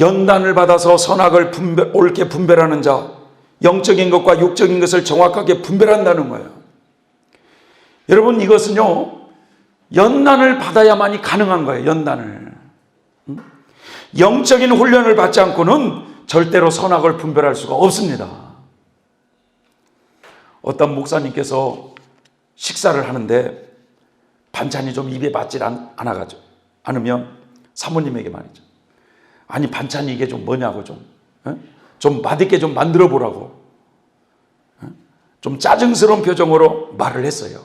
연단을 받아서 선악을 옳게 분별하는 자, 영적인 것과 육적인 것을 정확하게 분별한다는 거예요. 여러분, 이것은요, 연단을 받아야만이 가능한 거예요. 연단을. 영적인 훈련을 받지 않고는 절대로 선악을 분별할 수가 없습니다. 어떤 목사님께서 식사를 하는데 반찬이 좀 입에 맞질 않으면 사모님에게 말이죠. 아니, 반찬이 이게 좀 뭐냐고 좀 맛있게 좀 만들어 보라고 좀 짜증스러운 표정으로 말을 했어요.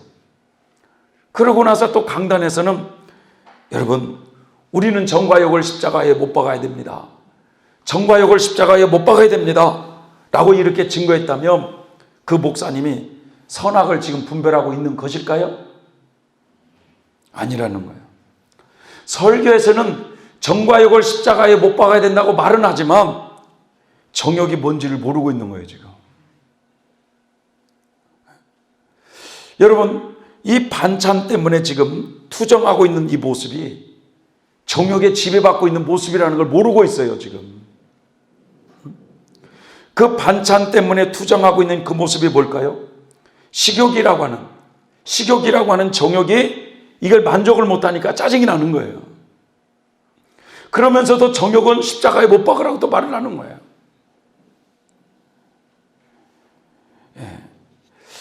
그러고 나서 또 강단에서는 여러분, 우리는 정과 욕을 십자가에 못 박아야 됩니다. 정과 욕을 십자가에 못 박아야 됩니다. 라고 이렇게 증거했다면 그 목사님이 선악을 지금 분별하고 있는 것일까요? 아니라는 거예요. 설교에서는 정과 욕을 십자가에 못 박아야 된다고 말은 하지만 정욕이 뭔지를 모르고 있는 거예요, 지금. 여러분, 이 반찬 때문에 지금 투정하고 있는 이 모습이 정욕에 지배받고 있는 모습이라는 걸 모르고 있어요, 지금. 그 반찬 때문에 투정하고 있는 그 모습이 뭘까요? 식욕이라고 하는 정욕이 이걸 만족을 못하니까 짜증이 나는 거예요. 그러면서도 정욕은 십자가에 못 박으라고 또 말을 하는 거예요.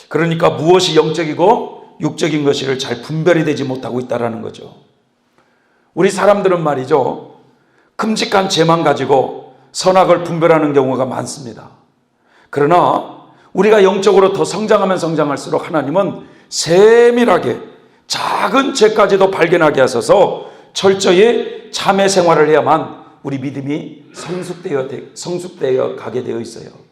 그러니까 무엇이 영적이고 육적인 것을 잘 분별이 되지 못하고 있다는 거죠. 우리 사람들은 말이죠, 큼직한 죄만 가지고 선악을 분별하는 경우가 많습니다. 그러나 우리가 영적으로 더 성장하면 성장할수록 하나님은 세밀하게 작은 죄까지도 발견하게 하셔서 철저히 참회 생활을 해야만 우리 믿음이 성숙되어 가게 되어 있어요.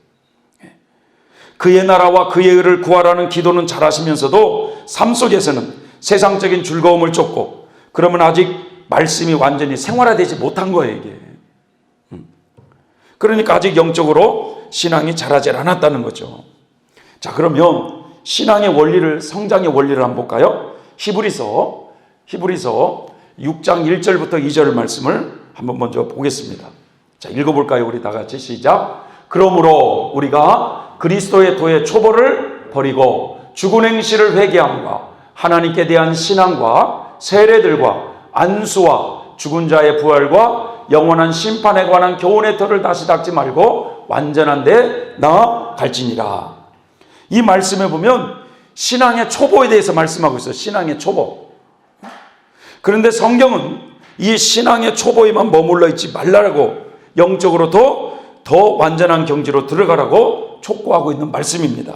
그의 나라와 그의 의를 구하라는 기도는 잘하시면서도 삶 속에서는 세상적인 즐거움을 쫓고, 그러면 아직 말씀이 완전히 생활화되지 못한 거예요, 이게. 그러니까 아직 영적으로 신앙이 자라지 않았다는 거죠. 자, 그러면 신앙의 원리를, 성장의 원리를 한번 볼까요? 히브리서 6장 1절부터 2절 말씀을 한번 먼저 보겠습니다. 자, 읽어볼까요? 우리 다 같이 시작. 그러므로 우리가 그리스도의 도의 초보를 버리고 죽은 행실을 회개함과 하나님께 대한 신앙과 세례들과 안수와 죽은 자의 부활과 영원한 심판에 관한 교훈의 터를 다시 닦지 말고 완전한 데 나아갈지니라. 이 말씀에 보면 신앙의 초보에 대해서 말씀하고 있어요. 신앙의 초보. 그런데 성경은 이 신앙의 초보에만 머물러 있지 말라고, 영적으로 더 완전한 경지로 들어가라고 촉구하고 있는 말씀입니다.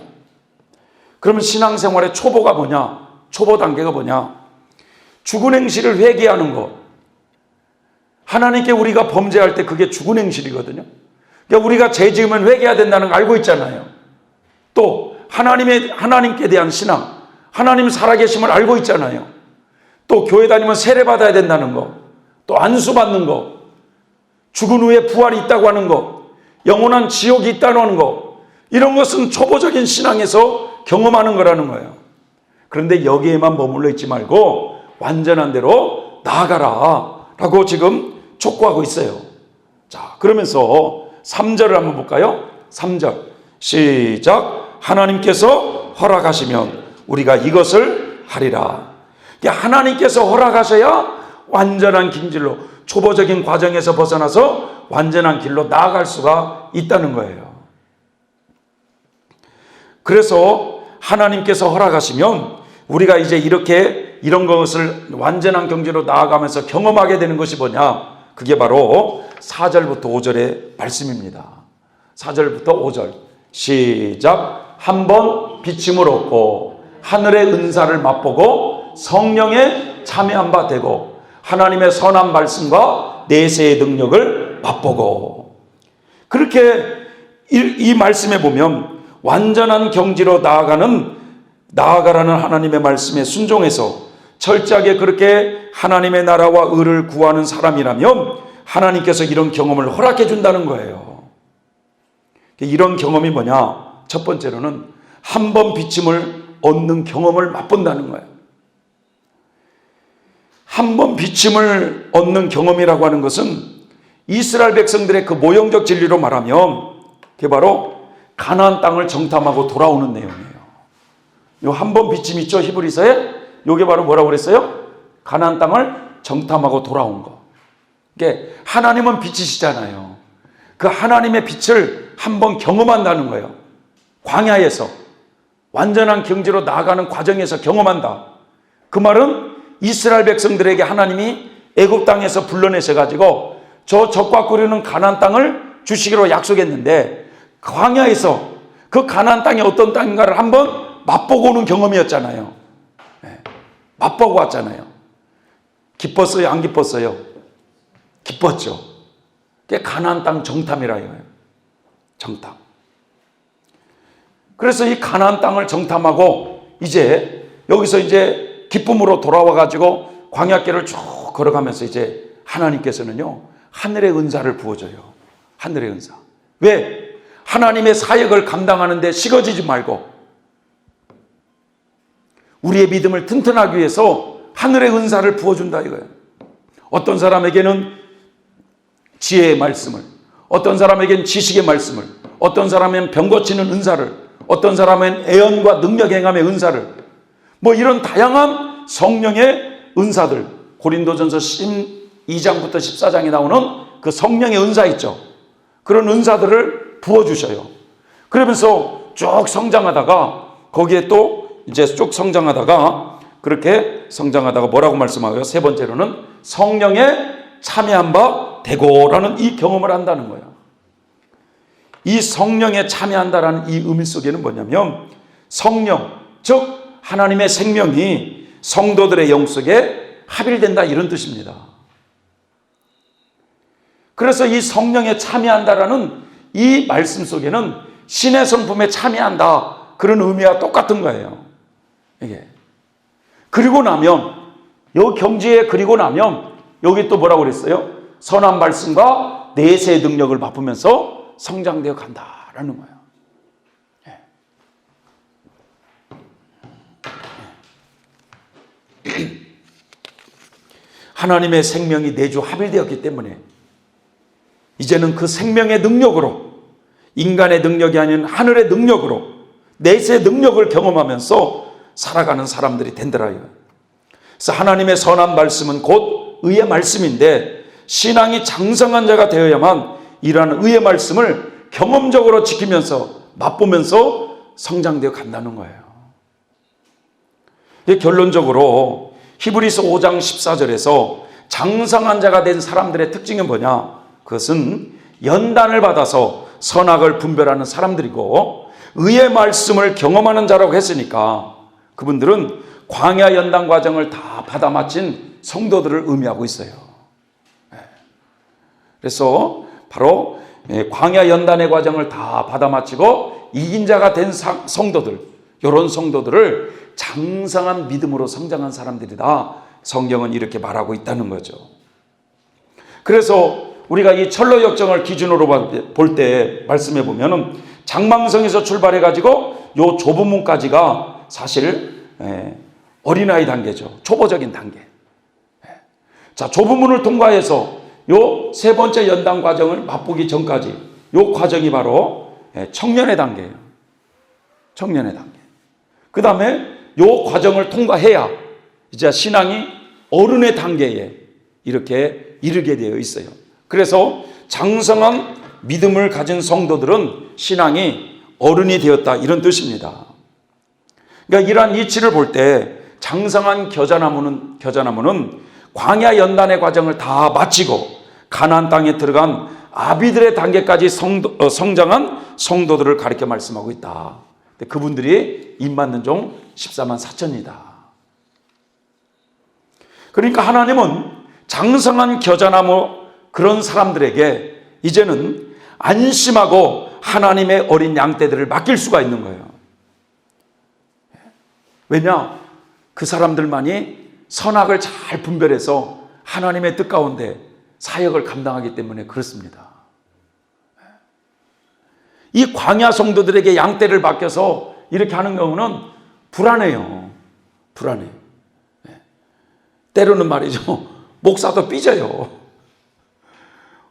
그러면 신앙생활의 초보가 뭐냐? 초보 단계가 뭐냐? 죽은 행실을 회개하는 것. 하나님께 우리가 범죄할 때 그게 죽은 행실이거든요. 그러니까 우리가 죄 지으면 회개해야 된다는 걸 알고 있잖아요. 또 하나님께 대한 신앙, 하나님 살아계심을 알고 있잖아요. 또 교회 다니면 세례 받아야 된다는 거, 또 안수 받는 거, 죽은 후에 부활이 있다고 하는 거, 영원한 지옥이 있다고 하는 거, 이런 것은 초보적인 신앙에서 경험하는 거라는 거예요. 그런데 여기에만 머물러 있지 말고 완전한 대로 나아가라 라고 지금 촉구하고 있어요. 자, 그러면서 3절을 한번 볼까요? 3절 시작. 하나님께서 허락하시면 우리가 이것을 하리라. 하나님께서 허락하셔야 완전한 길로, 초보적인 과정에서 벗어나서 완전한 길로 나아갈 수가 있다는 거예요. 그래서 하나님께서 허락하시면 우리가 이제 이렇게 이런 것을 완전한 경지로 나아가면서 경험하게 되는 것이 뭐냐? 그게 바로 4절부터 5절의 말씀입니다. 4절부터 5절 시작. 한번 비침을 얻고 하늘의 은사를 맛보고 성령에 참여한 바 되고 하나님의 선한 말씀과 내세의 능력을 맛보고. 그렇게 이 말씀에 보면 완전한 경지로 나아가라는 하나님의 말씀에 순종해서 철저하게 그렇게 하나님의 나라와 의를 구하는 사람이라면 하나님께서 이런 경험을 허락해 준다는 거예요. 이런 경험이 뭐냐? 첫 번째로는 한 번 비침을 얻는 경험을 맛본다는 거예요. 한 번 비침을 얻는 경험이라고 하는 것은 이스라엘 백성들의 그 모형적 진리로 말하면 그게 바로 가나안 땅을 정탐하고 돌아오는 내용이에요. 요 한 번 비침 있죠? 히브리서에 요게 바로 뭐라고 그랬어요? 가나안 땅을 정탐하고 돌아온 거. 이게 하나님은 빛이시잖아요. 그 하나님의 빛을 한번 경험한다는 거예요. 광야에서 완전한 경지로 나아가는 과정에서 경험한다. 그 말은 이스라엘 백성들에게 하나님이 애굽 땅에서 불러내셔 가지고 저 적과 꾸리는 가나안 땅을 주시기로 약속했는데 광야에서 그 가나안 땅이 어떤 땅인가를 한번 맛보고 오는 경험이었잖아요. 맛보고 왔잖아요. 기뻤어요? 안 기뻤어요? 기뻤죠. 그게 가나안 땅 정탐이라 이거예요. 정탐. 그래서 이 가나안 땅을 정탐하고 이제 여기서 이제 기쁨으로 돌아와 가지고 광야길을 쭉 걸어가면서 이제 하나님께서는요 하늘의 은사를 부어줘요. 하늘의 은사. 왜? 하나님의 사역을 감당하는데 식어지지 말고 우리의 믿음을 튼튼하기 위해서 하늘의 은사를 부어준다 이거예요. 어떤 사람에게는 지혜의 말씀을, 어떤 사람에게는 지식의 말씀을, 어떤 사람은 병 고치는 은사를, 어떤 사람은 애언과 능력 행함의 은사를, 뭐 이런 다양한 성령의 은사들, 고린도전서 12장부터 14장에 나오는 그 성령의 은사 있죠. 그런 은사들을 부어주셔요. 그러면서 쭉 성장하다가 거기에 또 이제 쭉 성장하다가 그렇게 성장하다가 뭐라고 말씀하고요? 세 번째로는 성령에 참여한 바 되고라는 이 경험을 한다는 거예요. 이 성령에 참여한다라는 이 의미 속에는 뭐냐면 성령, 즉 하나님의 생명이 성도들의 영 속에 합일된다 이런 뜻입니다. 그래서 이 성령에 참여한다라는 이 말씀 속에는 신의 성품에 참여한다 그런 의미와 똑같은 거예요. 이게 그리고 나면 요 경지에 그리고 나면 여기 또 뭐라고 그랬어요? 선한 말씀과 내세의 능력을 맛보면서 성장되어 간다라는 거예요. 하나님의 생명이 내주 합일되었기 때문에 이제는 그 생명의 능력으로 인간의 능력이 아닌 하늘의 능력으로 내세의 능력을 경험하면서 살아가는 사람들이 된다라 이거예요. 그래서 하나님의 선한 말씀은 곧 의의 말씀인데 신앙이 장성한 자가 되어야만 이러한 의의 말씀을 경험적으로 지키면서 맛보면서 성장되어 간다는 거예요. 결론적으로 히브리서 5장 14절에서 장성한 자가 된 사람들의 특징은 뭐냐? 그것은 연단을 받아서 선악을 분별하는 사람들이고 의의 말씀을 경험하는 자라고 했으니까 그분들은 광야 연단 과정을 다 받아 마친 성도들을 의미하고 있어요. 그래서 바로 광야 연단의 과정을 다 받아 마치고 이긴 자가 된 성도들, 이런 성도들을 장성한 믿음으로 성장한 사람들이다. 성경은 이렇게 말하고 있다는 거죠. 그래서 우리가 이 철로 역정을 기준으로 볼 때 말씀해 보면은 장망성에서 출발해 가지고 요 좁은 문까지가 사실 어린아이 단계죠. 초보적인 단계. 자, 좁은 문을 통과해서 요 세 번째 연단 과정을 맛보기 전까지 요 과정이 바로 청년의 단계예요. 청년의 단계. 그 다음에 요 과정을 통과해야 이제 신앙이 어른의 단계에 이렇게 이르게 되어 있어요. 그래서 장성한 믿음을 가진 성도들은 신앙이 어른이 되었다, 이런 뜻입니다. 그러니까 이러한 이치를 볼 때 장성한 겨자나무는 광야 연단의 과정을 다 마치고 가나안 땅에 들어간 아비들의 단계까지 성장한 성도들을 가리켜 말씀하고 있다. 그분들이 입맞는 종 14만 4천이다. 그러니까 하나님은 장성한 겨자나무 그런 사람들에게 이제는 안심하고 하나님의 어린 양떼들을 맡길 수가 있는 거예요. 왜냐? 그 사람들만이 선악을 잘 분별해서 하나님의 뜻 가운데 사역을 감당하기 때문에 그렇습니다. 이 광야 성도들에게 양떼를 맡겨서 이렇게 하는 경우는 불안해요. 불안해. 때로는 말이죠, 목사도 삐져요.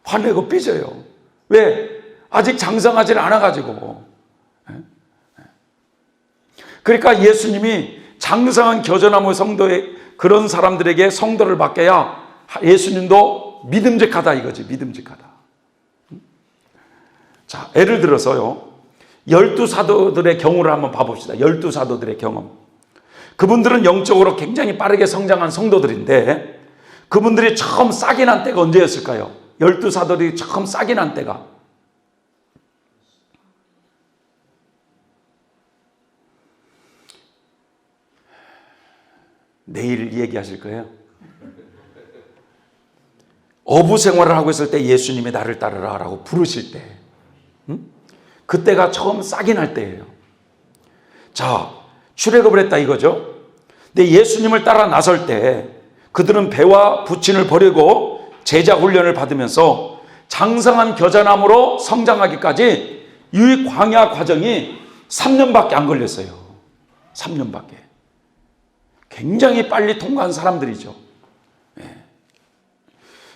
화내고 삐져요. 왜? 아직 장성하지 않아가지고. 그러니까 예수님이 장성한 겨자나무 성도의 그런 사람들에게 성도를 맡겨야 예수님도 믿음직하다 이거지. 믿음직하다. 자, 예를 들어서요, 12사도들의 경우를 한번 봐봅시다. 12사도들의 경험. 그분들은 영적으로 굉장히 빠르게 성장한 성도들인데 그분들이 처음 싹이 난 때가 언제였을까요? 12사도들이 처음 싹이 난 때가 내일 얘기하실 거예요. 어부 생활을 하고 있을 때 예수님이 나를 따르라 라고 부르실 때, 그때가 처음 싹이 날 때예요. 자, 출애굽을 했다 이거죠. 근데 예수님을 따라 나설 때 그들은 배와 부친을 버리고 제자 훈련을 받으면서 장성한 겨자나무로 성장하기까지 이 광야 과정이 3년밖에 안 걸렸어요. 3년밖에. 굉장히 빨리 통과한 사람들이죠.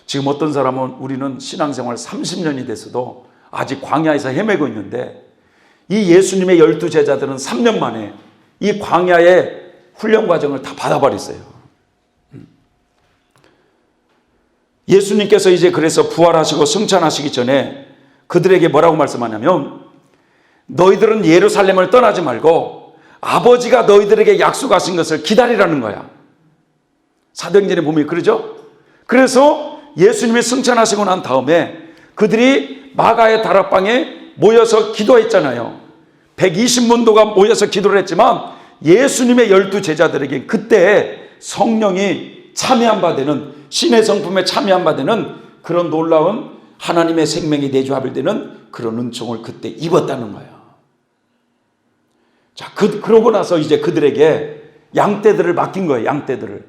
지금 어떤 사람은 우리는 신앙생활 30년이 돼서도 아직 광야에서 헤매고 있는데 이 예수님의 12제자들은 3년 만에 이 광야의 훈련 과정을 다 받아버렸어요. 예수님께서 이제 그래서 부활하시고 승천하시기 전에 그들에게 뭐라고 말씀하냐면 너희들은 예루살렘을 떠나지 말고 아버지가 너희들에게 약속하신 것을 기다리라는 거야. 사도행전에 보면 그러죠? 그래서 예수님이 승천하시고 난 다음에 그들이 마가의 다락방에 모여서 기도했잖아요. 120문도가 모여서 기도를 했지만 예수님의 12제자들에게 그때 성령이 참여한 바 되는, 신의 성품에 참여한 바 되는 그런 놀라운 하나님의 생명이 내주합을 되는 그런 은총을 그때 입었다는 거예요. 자, 그러고 나서 이제 그들에게 양떼들을 맡긴 거예요. 양떼들을.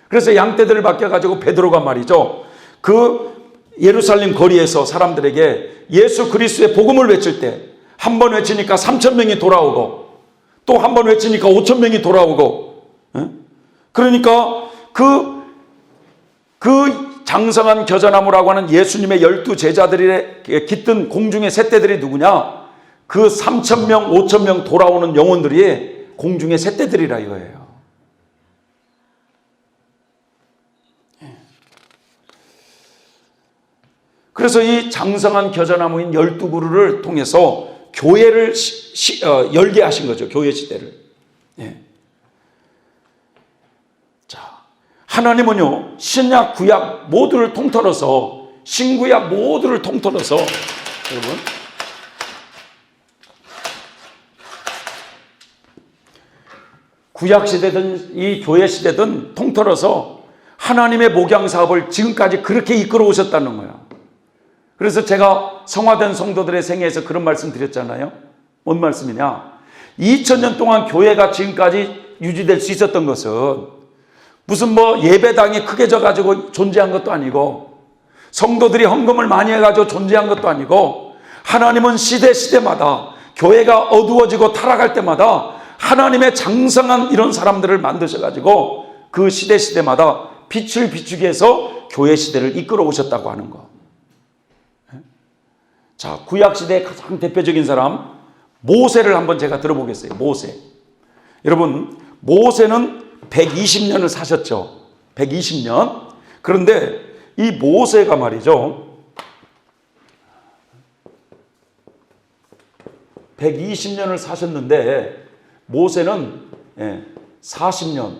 그래서 양떼들을 맡겨가지고 베드로가 말이죠, 그 예루살렘 거리에서 사람들에게 예수 그리스도의 복음을 외칠 때 한 번 외치니까 3,000명이 돌아오고 또 한 번 외치니까 5,000명이 돌아오고, 그러니까 그 장성한 겨자나무라고 하는 예수님의 12제자들의 깃든 공중의 새떼들이 누구냐? 그 3,000명, 5,000명 돌아오는 영혼들이 공중의 새떼들이라 이거예요. 그래서 이 장성한 겨자나무인 12그루를 통해서 교회를 열게 하신 거죠. 교회 시대를. 자, 하나님은요, 신약, 구약 모두를 통틀어서, 신구약 모두를 통틀어서, 여러분, 구약 시대든 이 교회 시대든 통틀어서 하나님의 목양 사업을 지금까지 그렇게 이끌어 오셨다는 거예요. 그래서 제가 성화된 성도들의 생애에서 그런 말씀 드렸잖아요. 뭔 말씀이냐? 2000년 동안 교회가 지금까지 유지될 수 있었던 것은 무슨 뭐 예배당이 크게 져가지고 존재한 것도 아니고 성도들이 헌금을 많이 해가지고 존재한 것도 아니고 하나님은 시대마다 교회가 어두워지고 타락할 때마다 하나님의 장성한 이런 사람들을 만드셔가지고 그 시대마다 빛을 비추기 위해서 교회 시대를 이끌어 오셨다고 하는 거. 자, 구약시대의 가장 대표적인 사람 모세를 한번 제가 들어보겠어요. 모세. 여러분, 모세는 120년을 사셨죠. 120년. 그런데 이 모세가 말이죠, 120년을 사셨는데 모세는 40년,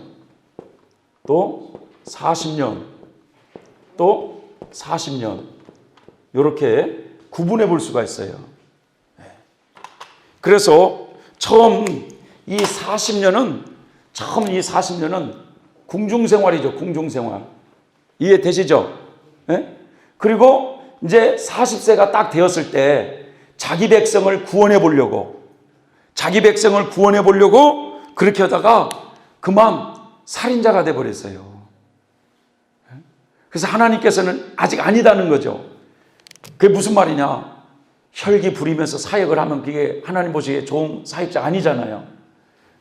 또 40년, 또 40년 이렇게 구분해 볼 수가 있어요. 그래서 처음 이 40년은 궁중생활이죠. 궁중생활. 이해되시죠? 그리고 이제 40세가 딱 되었을 때 자기 백성을 구원해 보려고 그렇게 하다가 그만 살인자가 돼 버렸어요. 그래서 하나님께서는 아직 아니다는 거죠. 그게 무슨 말이냐? 혈기 부리면서 사역을 하면 그게 하나님 보시기에 좋은 사역자 아니잖아요.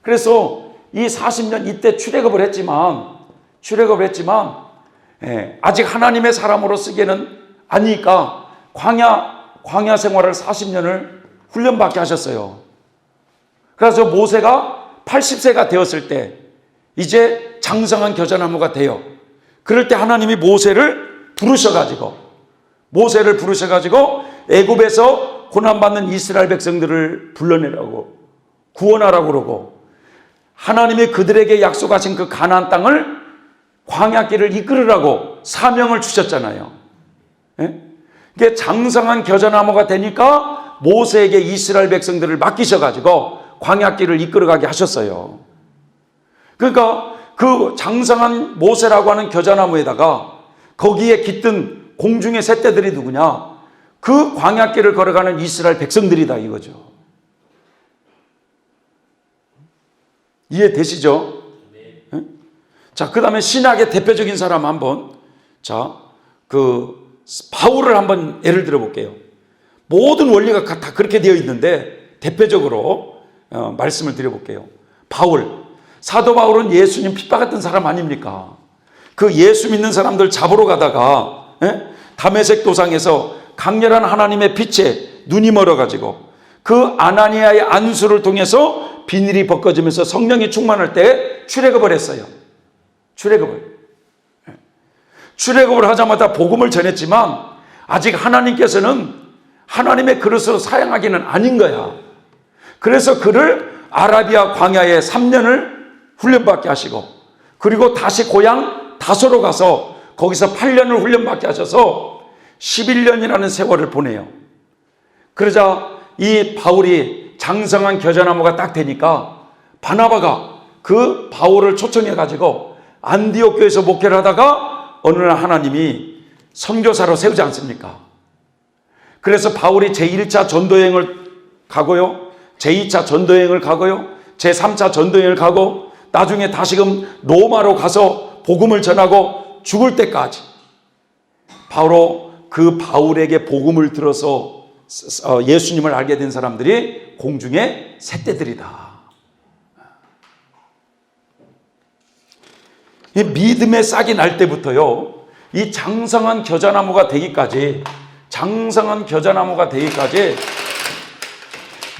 그래서 이 40년 이때 출애굽을 했지만 아직 하나님의 사람으로 쓰기에는 아니니까 광야 생활을 40년을 훈련받게 하셨어요. 그래서 모세가 80세가 되었을 때 이제 장성한 겨자나무가 돼요. 그럴 때 하나님이 모세를 부르셔가지고 애굽에서 고난받는 이스라엘 백성들을 불러내라고 구원하라고 그러고 하나님이 그들에게 약속하신 그 가나안 땅을 광야길을 이끌으라고 사명을 주셨잖아요. 이게 장성한 겨자나무가 되니까 모세에게 이스라엘 백성들을 맡기셔가지고 광야길을 이끌어가게 하셨어요. 그러니까 그 장성한 모세라고 하는 겨자나무에다가 거기에 깃든 공중의 새떼들이 누구냐? 그 광야길을 걸어가는 이스라엘 백성들이다 이거죠. 이해되시죠? 자, 그 다음에 신약의 대표적인 사람 한번, 바울을 한번 예를 들어 볼게요. 모든 원리가 다 그렇게 되어 있는데, 대표적으로, 말씀을 드려볼게요. 사도 바울은 예수님 핍박했던 사람 아닙니까? 그 예수 믿는 사람들 잡으러 가다가, 다메섹 도상에서 강렬한 하나님의 빛에 눈이 멀어가지고, 그 아나니아의 안수를 통해서 비닐이 벗겨지면서 성령이 충만할 때 출애굽을 했어요. 출애굽을 하자마자 복음을 전했지만 아직 하나님께서는 하나님의 그릇으로 사용하기는 아닌 거야. 그래서 그를 아라비아 광야에 3년을 훈련받게 하시고 그리고 다시 고향 다소로 가서 거기서 8년을 훈련받게 하셔서 11년이라는 세월을 보내요. 그러자 이 바울이 장성한 겨자나무가 딱 되니까 바나바가 그 바울을 초청해가지고 안디옥 교회에서 목회를 하다가 어느 날 하나님이 선교사로 세우지 않습니까? 그래서 바울이 제1차 전도여행을 가고요, 제2차 전도여행을 가고요, 제3차 전도여행을 가고 나중에 다시금 로마로 가서 복음을 전하고 죽을 때까지 바로 그 바울에게 복음을 들어서 예수님을 알게 된 사람들이 공중의 새떼들이다. 이 믿음의 싹이 날 때부터요, 이 장성한 겨자나무가 되기까지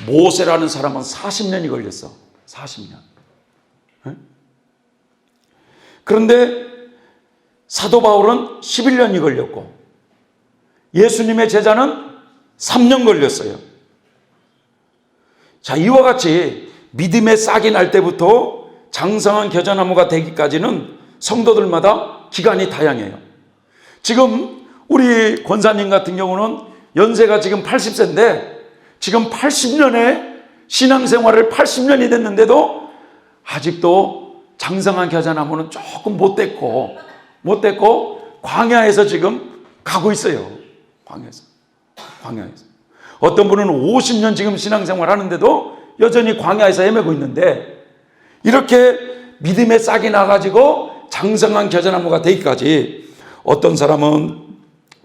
모세라는 사람은 40년이 걸렸어. 40년. 그런데 사도 바울은 11년이 걸렸고 예수님의 제자는 3년 걸렸어요. 자, 이와 같이 믿음의 싹이 날 때부터 장성한 겨자나무가 되기까지는 성도들마다 기간이 다양해요. 지금 우리 권사님 같은 경우는 연세가 지금 80세인데 지금 80년의 신앙생활을 80년이 됐는데도 아직도 장성한 겨자나무는 조금 못 됐고 광야에서 지금 가고 있어요. 광야에서. 어떤 분은 50년 지금 신앙생활 하는데도 여전히 광야에서 헤매고 있는데 이렇게 믿음의 싹이 나가지고 장성한 겨자나무가 되기까지 어떤 사람은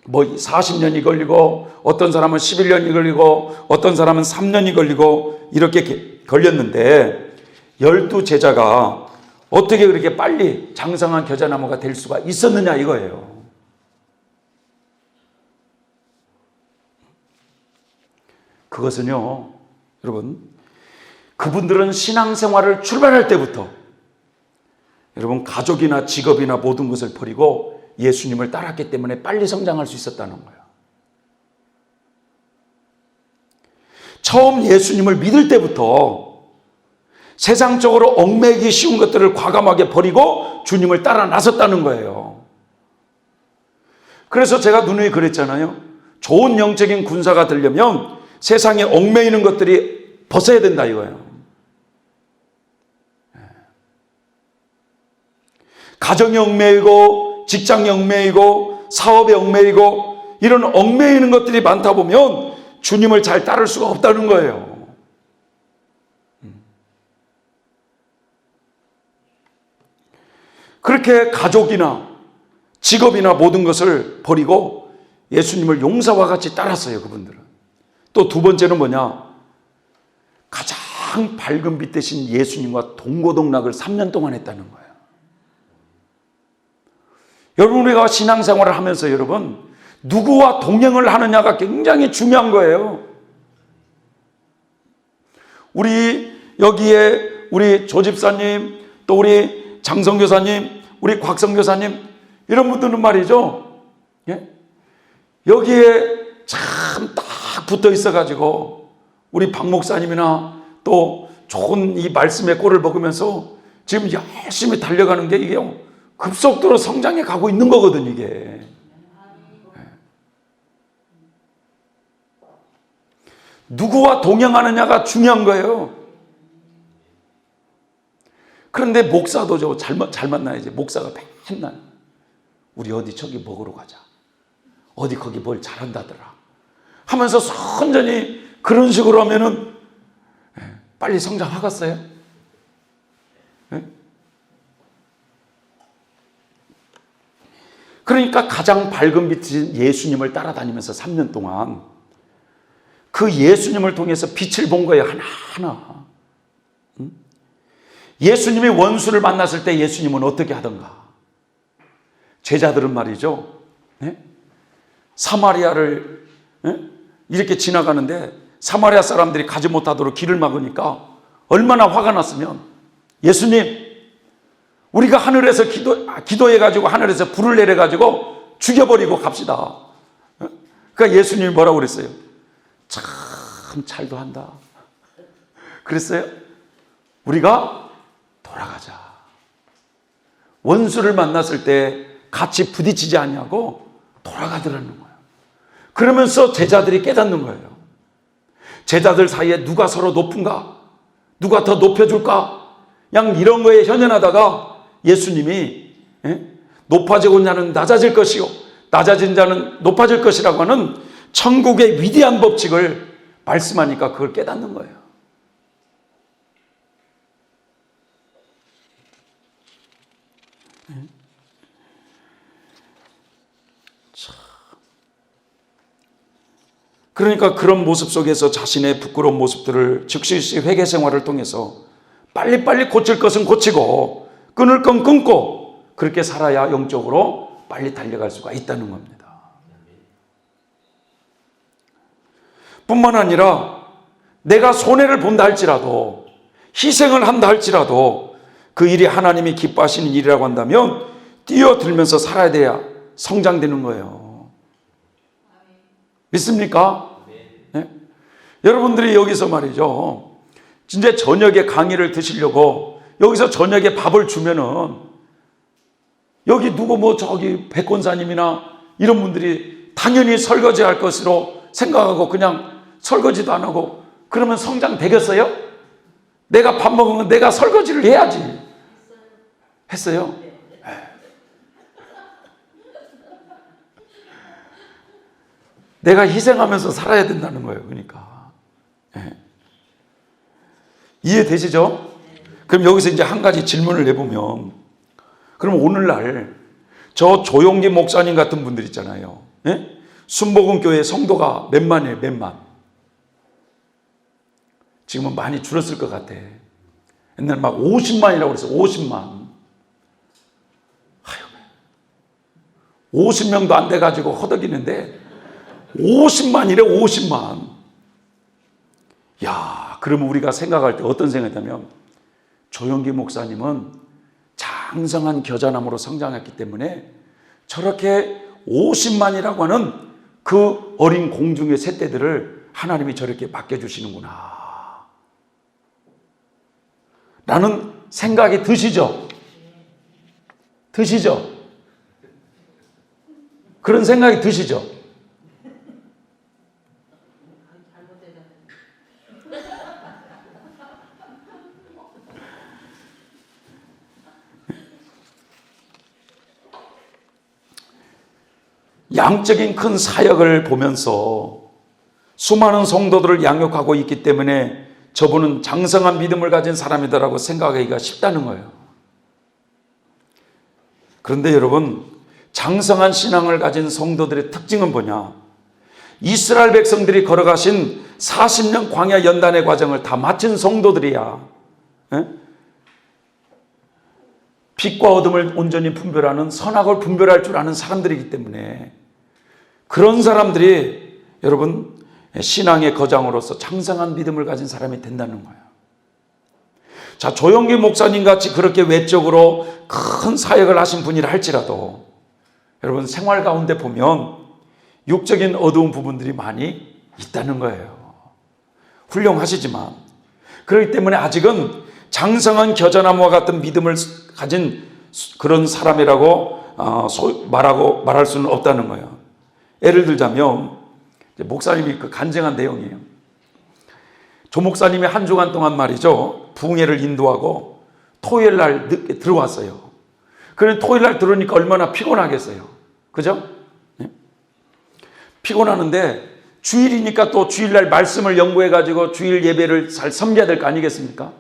40년이 걸리고 어떤 사람은 11년이 걸리고 어떤 사람은 3년이 걸리고 이렇게 걸렸는데 12제자가 어떻게 그렇게 빨리 장성한 겨자나무가 될 수가 있었느냐 이거예요. 그것은요, 여러분, 그분들은 신앙생활을 출발할 때부터 여러분 가족이나 직업이나 모든 것을 버리고 예수님을 따랐기 때문에 빨리 성장할 수 있었다는 거예요. 처음 예수님을 믿을 때부터 세상적으로 얽매이기 쉬운 것들을 과감하게 버리고 주님을 따라 나섰다는 거예요. 그래서 제가 누누이 그랬잖아요. 좋은 영적인 군사가 되려면 세상에 얽매이는 것들이 벗어야 된다 이거예요. 가정이 얽매이고 직장이 얽매이고 사업에 얽매이고 이런 얽매이는 것들이 많다 보면 주님을 잘 따를 수가 없다는 거예요. 그렇게 가족이나 직업이나 모든 것을 버리고 예수님을 용사와 같이 따랐어요. 그분들은. 또 두 번째는 뭐냐? 가장 밝은 빛 대신 예수님과 동고동락을 3년 동안 했다는 거예요. 여러분, 우리가 신앙생활을 하면서 여러분, 누구와 동행을 하느냐가 굉장히 중요한 거예요. 우리 여기에 우리 조집사님, 또 우리 장성교사님, 우리 곽성교사님 이런 분들은 말이죠. 예? 여기에 참 딱 붙어 있어가지고 우리 박 목사님이나 또 좋은 이 말씀의 꼴을 먹으면서 지금 열심히 달려가는 게 이게 급속도로 성장해 가고 있는 거거든 이게. 누구와 동행하느냐가 중요한 거예요. 그런데 목사도 잘 만나야지. 목사가 맨날 우리 어디 저기 먹으러 가자. 어디 거기 뭘 잘한다더라. 하면서 선전히 그런 식으로 하면은 빨리 성장하겠어요? 그러니까 가장 밝은 빛인 예수님을 따라다니면서 3년 동안 그 예수님을 통해서 빛을 본 거예요. 하나하나. 예수님이 원수를 만났을 때 예수님은 어떻게 하던가? 제자들은 말이죠. 사마리아를 이렇게 지나가는데 사마리아 사람들이 가지 못하도록 길을 막으니까 얼마나 화가 났으면 예수님, 우리가 하늘에서 기도해가지고 하늘에서 불을 내려가지고 죽여버리고 갑시다. 그러니까 예수님이 뭐라고 그랬어요? 참 잘도 한다. 그랬어요? 우리가 돌아가자. 원수를 만났을 때 같이 부딪히지 않냐고 돌아가더라는 거예요. 그러면서 제자들이 깨닫는 거예요. 제자들 사이에 누가 서로 높은가? 누가 더 높여줄까? 그냥 이런 거에 현연하다가 예수님이 높아지고 자는 낮아질 것이요 낮아진 자는 높아질 것이라고 하는 천국의 위대한 법칙을 말씀하니까 그걸 깨닫는 거예요. 그러니까 그런 모습 속에서 자신의 부끄러운 모습들을 즉시 회개 생활을 통해서 빨리빨리 고칠 것은 고치고 끊을 건 끊고 그렇게 살아야 영적으로 빨리 달려갈 수가 있다는 겁니다. 뿐만 아니라 내가 손해를 본다 할지라도 희생을 한다 할지라도 그 일이 하나님이 기뻐하시는 일이라고 한다면 뛰어들면서 살아야 돼야 성장되는 거예요. 믿습니까? 네? 여러분들이 여기서 말이죠. 진짜 저녁에 강의를 드시려고 여기서 저녁에 밥을 주면은 여기 누구 뭐 저기 백권사님이나 이런 분들이 당연히 설거지 할 것으로 생각하고 그냥 설거지도 안 하고 그러면 성장 되겠어요? 내가 밥 먹으면 내가 설거지를 해야지. 했어요? 내가 희생하면서 살아야 된다는 거예요. 그러니까. 이해되시죠? 그럼 여기서 이제 한 가지 질문을 내보면 그럼 오늘날 저 조용기 목사님 같은 분들 있잖아요. 순복음교회 성도가 몇만이에요? 몇만. 지금은 많이 줄었을 것 같아. 옛날 막 50만이라고 그랬어. 50만. 50명도 안 돼가지고 허덕이는데 50만이래. 50만. 야, 그러면 우리가 생각할 때 어떤 생각이냐면 조용기 목사님은 장성한 겨자나무로 성장했기 때문에 저렇게 50만이라고 하는 그 어린 공중의 새떼들을 하나님이 저렇게 맡겨주시는구나 라는 생각이 드시죠? 드시죠? 그런 생각이 드시죠? 양적인 큰 사역을 보면서 수많은 성도들을 양육하고 있기 때문에 저분은 장성한 믿음을 가진 사람이다라고 생각하기가 쉽다는 거예요. 그런데 여러분, 장성한 신앙을 가진 성도들의 특징은 뭐냐? 이스라엘 백성들이 걸어가신 40년 광야 연단의 과정을 다 마친 성도들이야. 에? 빛과 어둠을 온전히 분별하는, 선악을 분별할 줄 아는 사람들이기 때문에 그런 사람들이 여러분 신앙의 거장으로서 장성한 믿음을 가진 사람이 된다는 거예요. 자, 조영기 목사님 같이 그렇게 외적으로 큰 사역을 하신 분이라 할지라도 여러분 생활 가운데 보면 육적인 어두운 부분들이 많이 있다는 거예요. 훌륭하시지만 그렇기 때문에 아직은 장성한 겨자나무와 같은 믿음을 가진 그런 사람이라고 말할 수는 없다는 거예요. 예를 들자면 목사님이 그 간증한 내용이에요. 조 목사님이 한 주간 동안 말이죠, 부흥회를 인도하고 토요일 날 늦게 들어왔어요. 그런데 토요일 날 들어오니까 얼마나 피곤하겠어요. 그죠? 네? 피곤하는데 주일이니까 또 주일날 말씀을 연구해가지고 주일 예배를 잘 섬겨야 될 거 아니겠습니까?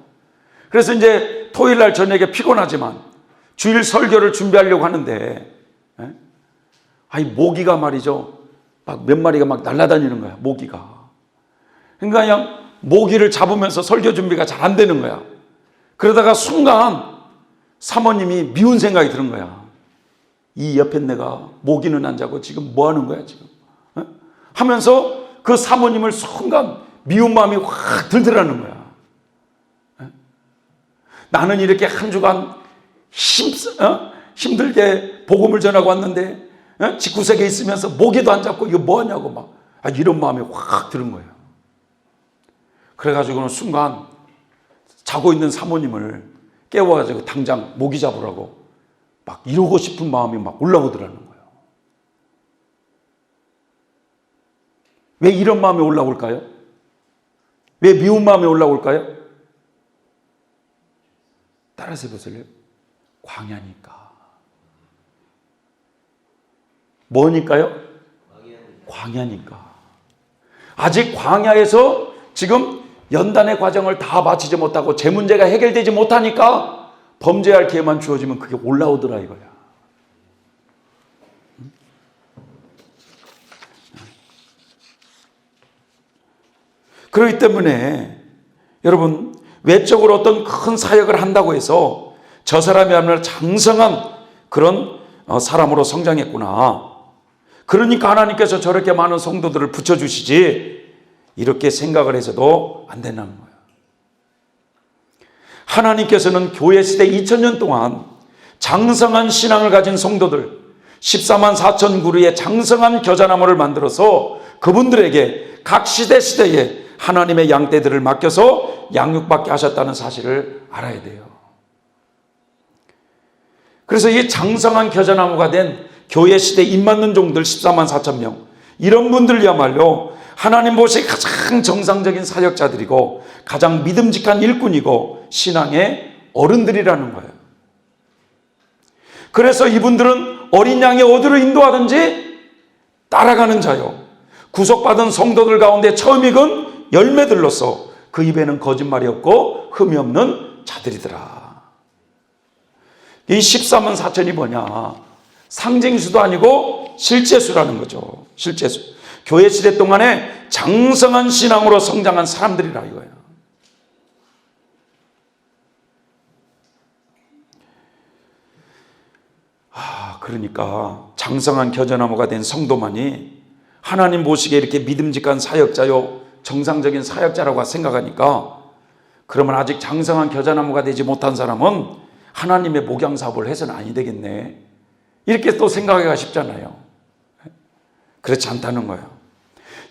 그래서 이제 토요일 날 저녁에 피곤하지만 주일 설교를 준비하려고 하는데 아니 모기가 말이죠, 막 몇 마리가 막 날아다니는 거야. 모기가. 그러니까 그냥 모기를 잡으면서 설교 준비가 잘 안 되는 거야. 그러다가 순간 사모님이 미운 생각이 드는 거야. 이 옆에 내가 모기는 안 자고 지금 뭐 하는 거야 지금 하면서 그 사모님을 순간 미운 마음이 확 들더라는 거야. 나는 이렇게 한 주간 힘들게 복음을 전하고 왔는데 집구석에 있으면서 모기도 안 잡고 이거 뭐 하냐고 막 이런 마음이 확 드는 거예요. 그래가지고는 순간 자고 있는 사모님을 깨워가지고 당장 모기 잡으라고 막 이러고 싶은 마음이 막 올라오더라는 거예요. 왜 이런 마음이 올라올까요? 왜 미운 마음이 올라올까요? 따라서 해보세요. 광야니까. 뭐니까요? 광야니까. 아직 광야에서 지금 연단의 과정을 다 마치지 못하고 제 문제가 해결되지 못하니까 범죄할 기회만 주어지면 그게 올라오더라 이거야. 그렇기 때문에 여러분 외적으로 어떤 큰 사역을 한다고 해서 저 사람이야말로 장성한 그런 사람으로 성장했구나. 그러니까 하나님께서 저렇게 많은 성도들을 붙여주시지 이렇게 생각을 해서도 안 된다는 거예요. 하나님께서는 교회 시대 2000년 동안 장성한 신앙을 가진 성도들 14만 4천 그루의 장성한 겨자나무를 만들어서 그분들에게 각 시대에 하나님의 양떼들을 맡겨서 양육받게 하셨다는 사실을 알아야 돼요. 그래서 이 장성한 겨자나무가 된 교회 시대 입맞는 종들 14만 4천 명 이런 분들이야말로 하나님 보시기에 가장 정상적인 사역자들이고 가장 믿음직한 일꾼이고 신앙의 어른들이라는 거예요. 그래서 이분들은 어린 양이 어디로 인도하든지 따라가는 자요. 구속받은 성도들 가운데 처음 익은 열매들로서 그 입에는 거짓말이 없고 흠이 없는 자들이더라. 이 14만 4천이 뭐냐? 상징수도 아니고 실제수라는 거죠. 실제수. 교회 시대 동안에 장성한 신앙으로 성장한 사람들이라 이거예요. 그러니까 장성한 겨자나무가 된 성도만이 하나님 보시기에 이렇게 믿음직한 사역자요, 정상적인 사역자라고 생각하니까 그러면 아직 장성한 겨자나무가 되지 못한 사람은 하나님의 목양 사업을 해서는 아니 되겠네. 이렇게 또 생각하기가 쉽잖아요. 그렇지 않다는 거예요.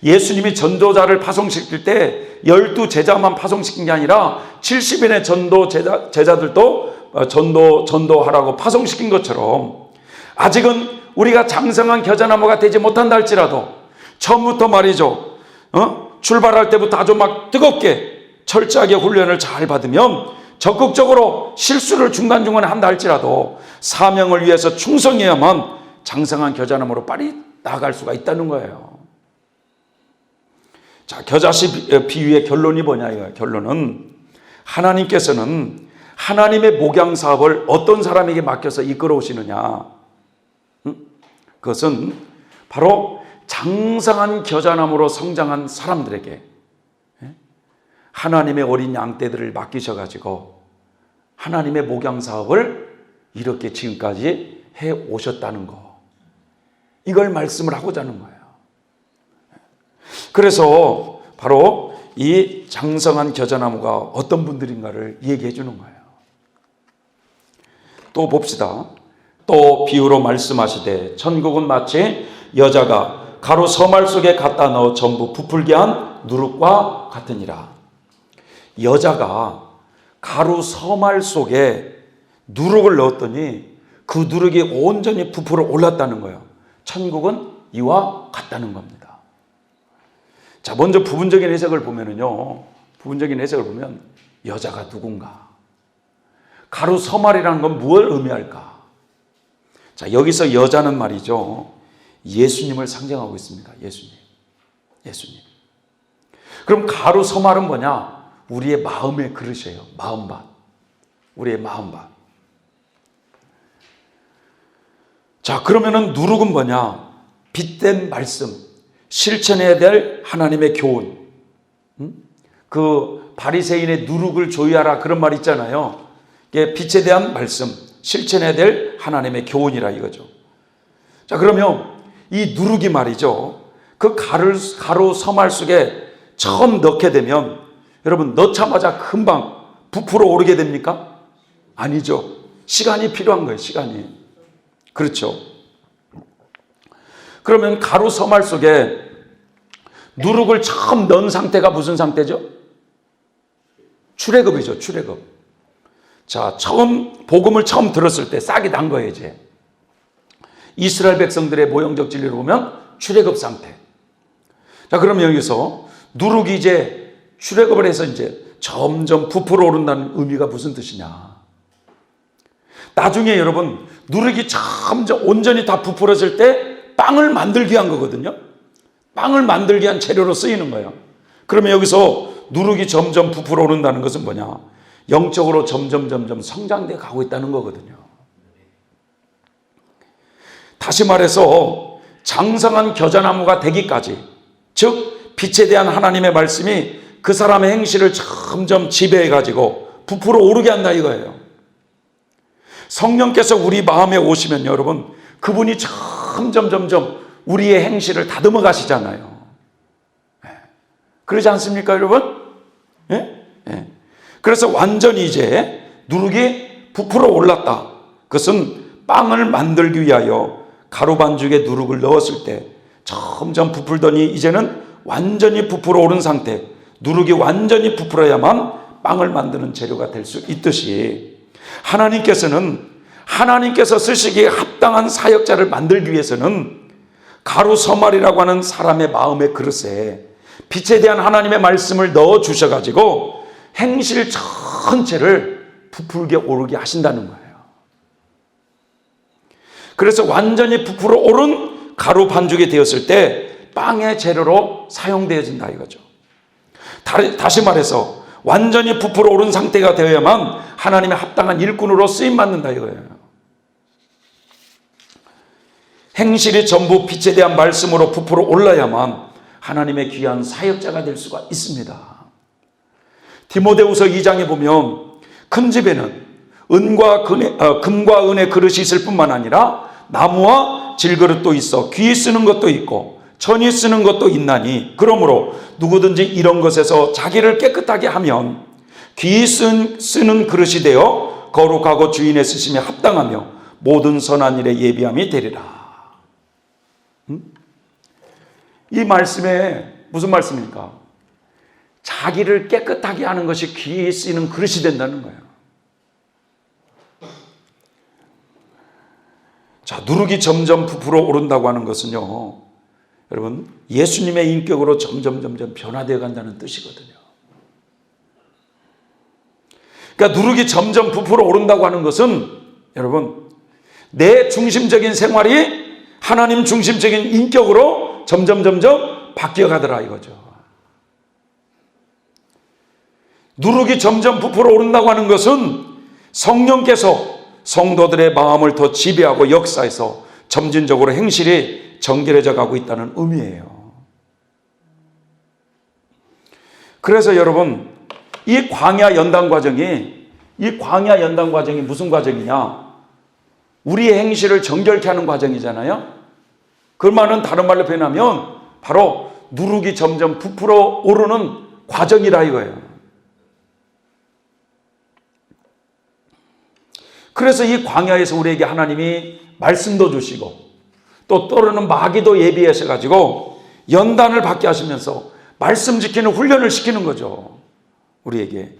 예수님이 전도자를 파송시킬 때 12제자만 파송시킨 게 아니라 70인의 제자들도 전도하라고 파송시킨 것처럼 아직은 우리가 장성한 겨자나무가 되지 못한다 할지라도 처음부터 말이죠. 출발할 때부터 아주 막 뜨겁게 철저하게 훈련을 잘 받으면 적극적으로 실수를 중간중간에 한다 할지라도 사명을 위해서 충성해야만 장성한 겨자나무로 빨리 나아갈 수가 있다는 거예요. 자, 겨자씨 비유의 결론이 뭐냐 이거예요. 결론은 하나님께서는 하나님의 목양 사업을 어떤 사람에게 맡겨서 이끌어 오시느냐. 그것은 바로 장성한 겨자나무로 성장한 사람들에게 하나님의 어린 양떼들을 맡기셔가지고 하나님의 목양 사업을 이렇게 지금까지 해 오셨다는 거. 이걸 말씀을 하고자 하는 거예요. 그래서 바로 이 장성한 겨자나무가 어떤 분들인가를 얘기해 주는 거예요. 또 봅시다. 또 비유로 말씀하시되 천국은 마치 여자가 가루 서말 속에 갖다 넣어 전부 부풀게 한 누룩과 같으니라. 여자가 가루 서말 속에 누룩을 넣었더니 그 누룩이 온전히 부풀어 올랐다는 거예요. 천국은 이와 같다는 겁니다. 자, 먼저 부분적인 해석을 보면은요. 부분적인 해석을 보면 여자가 누군가? 가루 서말이라는 건 무엇을 의미할까? 자, 여기서 여자는 말이죠. 예수님을 상징하고 있습니다. 예수님. 그럼 가루 서말은 뭐냐? 우리의 마음의 그릇이에요. 마음밭. 우리의 마음밭. 자, 그러면은 누룩은 뭐냐? 빛된 말씀. 실천해야 될 하나님의 교훈. 그 바리새인의 누룩을 조이하라 그런 말 있잖아요. 이게 빛에 대한 말씀. 실천해야 될 하나님의 교훈이라 이거죠. 자, 그러면 이 누룩이 말이죠. 그 가루 서말 속에 처음 넣게 되면 여러분 넣자마자 금방 부풀어 오르게 됩니까? 아니죠. 시간이 필요한 거예요. 시간이. 그렇죠. 그러면 가루 서말 속에 누룩을 처음 넣은 상태가 무슨 상태죠? 출애굽이죠. 출애굽. 자, 복음을 처음 들었을 때 싹이 난 거예요, 이제. 이스라엘 백성들의 모형적 진리를 보면 출애굽 상태. 자, 그러면 여기서 누룩이 이제 출애굽을 해서 이제 점점 부풀어 오른다는 의미가 무슨 뜻이냐. 나중에 여러분, 누룩이 점점 온전히 다 부풀어질 때 빵을 만들기 위한 거거든요. 빵을 만들기 위한 재료로 쓰이는 거예요. 그러면 여기서 누룩이 점점 부풀어 오른다는 것은 뭐냐? 영적으로 점점 성장돼 가고 있다는 거거든요. 다시 말해서 장성한 겨자나무가 되기까지, 즉 빛에 대한 하나님의 말씀이 그 사람의 행실을 점점 지배해 가지고 부풀어 오르게 한다 이거예요. 성령께서 우리 마음에 오시면 여러분, 그분이 점점 우리의 행실을 다듬어 가시잖아요. 그러지 않습니까, 여러분? 예? 예. 그래서 완전히 이제 누룩이 부풀어 올랐다. 그것은 빵을 만들기 위하여 가루 반죽에 누룩을 넣었을 때 점점 부풀더니 이제는 완전히 부풀어 오른 상태. 누룩이 완전히 부풀어야만 빵을 만드는 재료가 될 수 있듯이 하나님께서 쓰시기에 합당한 사역자를 만들기 위해서는 가루 서말이라고 하는 사람의 마음의 그릇에 빛에 대한 하나님의 말씀을 넣어 주셔가지고 행실 전체를 부풀게 오르게 하신다는 거예요. 그래서 완전히 부풀어 오른 가루 반죽이 되었을 때 빵의 재료로 사용되어진다 이거죠. 다시 말해서 완전히 부풀어 오른 상태가 되어야만 하나님의 합당한 일꾼으로 쓰임받는다 이거예요. 행실이 전부 빛에 대한 말씀으로 부풀어 올라야만 하나님의 귀한 사역자가 될 수가 있습니다. 디모데후서 2장에 보면 큰 집에는 금과 은의 그릇이 있을 뿐만 아니라 나무와 질그릇도 있어 귀 쓰는 것도 있고 천이 쓰는 것도 있나니 그러므로 누구든지 이런 것에서 자기를 깨끗하게 하면 귀 쓰는 그릇이 되어 거룩하고 주인의 쓰심에 합당하며 모든 선한 일에 예비함이 되리라. 이 말씀에 무슨 말씀입니까? 자기를 깨끗하게 하는 것이 귀에 쓰이는 그릇이 된다는 거예요. 자, 누룩이 점점 부풀어 오른다고 하는 것은요, 여러분, 예수님의 인격으로 점점 변화되어 간다는 뜻이거든요. 그러니까 누룩이 점점 부풀어 오른다고 하는 것은, 여러분, 내 중심적인 생활이 하나님 중심적인 인격으로 점점 바뀌어 가더라 이거죠. 누룩이 점점 부풀어 오른다고 하는 것은 성령께서 성도들의 마음을 더 지배하고 역사해서 점진적으로 행실이 정결해져 가고 있다는 의미예요. 그래서 여러분, 이 광야 연단 과정이 무슨 과정이냐? 우리의 행실을 정결케 하는 과정이잖아요. 그 말은 다른 말로 표현하면 바로 누룩이 점점 부풀어 오르는 과정이라 이거예요. 그래서 이 광야에서 우리에게 하나님이 말씀도 주시고 또 떠오르는 마귀도 예비하셔 가지고 연단을 받게 하시면서 말씀 지키는 훈련을 시키는 거죠. 우리에게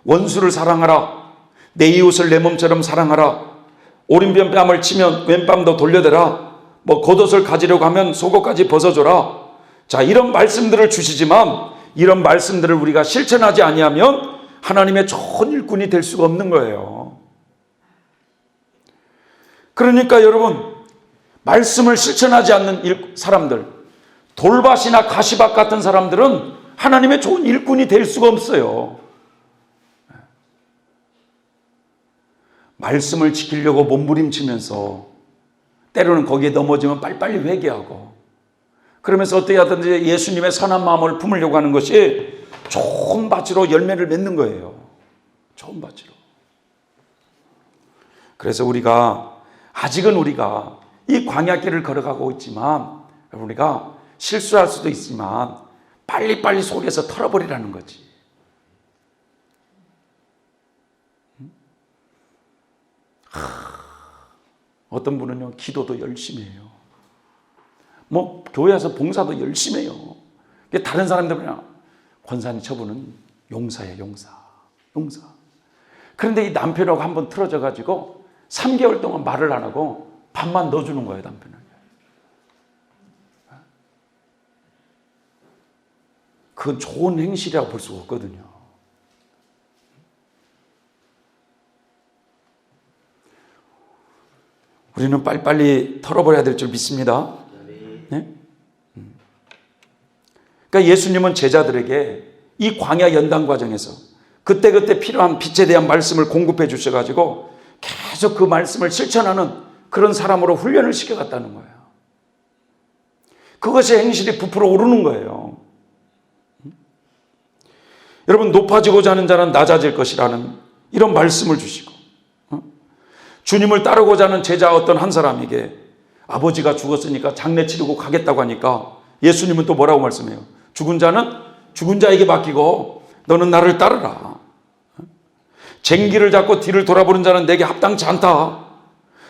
원수를 사랑하라, 내 이웃을 내 몸처럼 사랑하라, 오른편 뺨을 치면 왼뺨도 돌려대라, 겉옷을 가지려고 하면 속옷까지 벗어줘라. 자, 이런 말씀들을 주시지만 이런 말씀들을 우리가 실천하지 아니하면 하나님의 좋은 일꾼이 될 수가 없는 거예요. 그러니까 여러분, 말씀을 실천하지 않는 사람들, 돌밭이나 가시밭 같은 사람들은 하나님의 좋은 일꾼이 될 수가 없어요. 말씀을 지키려고 몸부림치면서 때로는 거기에 넘어지면 빨리빨리 회개하고 그러면서 어떻게 하든지 예수님의 선한 마음을 품으려고 하는 것이 좋은 밭으로 열매를 맺는 거예요. 좋은 밭으로. 그래서 아직은 우리가 이 광야길을 걸어가고 있지만 우리가 실수할 수도 있지만 빨리빨리 속에서 털어버리라는 거지. 어떤 분은요, 기도도 열심히 해요. 교회에서 봉사도 열심히 해요. 다른 사람들 그냥 권사님 저분은 용사예요, 용사. 그런데 이 남편하고 한번 틀어져 가지고 3개월 동안 말을 안 하고 밥만 넣어주는 거예요, 남편은. 그건 좋은 행실이라고 볼 수가 없거든요. 우리는 빨리빨리 털어버려야 될 줄 믿습니다. 네? 그러니까 예수님은 제자들에게 이 광야 연단 과정에서 그때그때 필요한 빛에 대한 말씀을 공급해 주셔가지고 계속 그 말씀을 실천하는 그런 사람으로 훈련을 시켜갔다는 거예요. 그것이 행실이 부풀어 오르는 거예요. 여러분, 높아지고자 하는 자는 낮아질 것이라는 이런 말씀을 주시고, 주님을 따르고자 하는 제자 어떤 한 사람에게 아버지가 죽었으니까 장례 치르고 가겠다고 하니까 예수님은 또 뭐라고 말씀해요? 죽은 자는 죽은 자에게 맡기고 너는 나를 따르라. 쟁기를 잡고 뒤를 돌아보는 자는 내게 합당치 않다.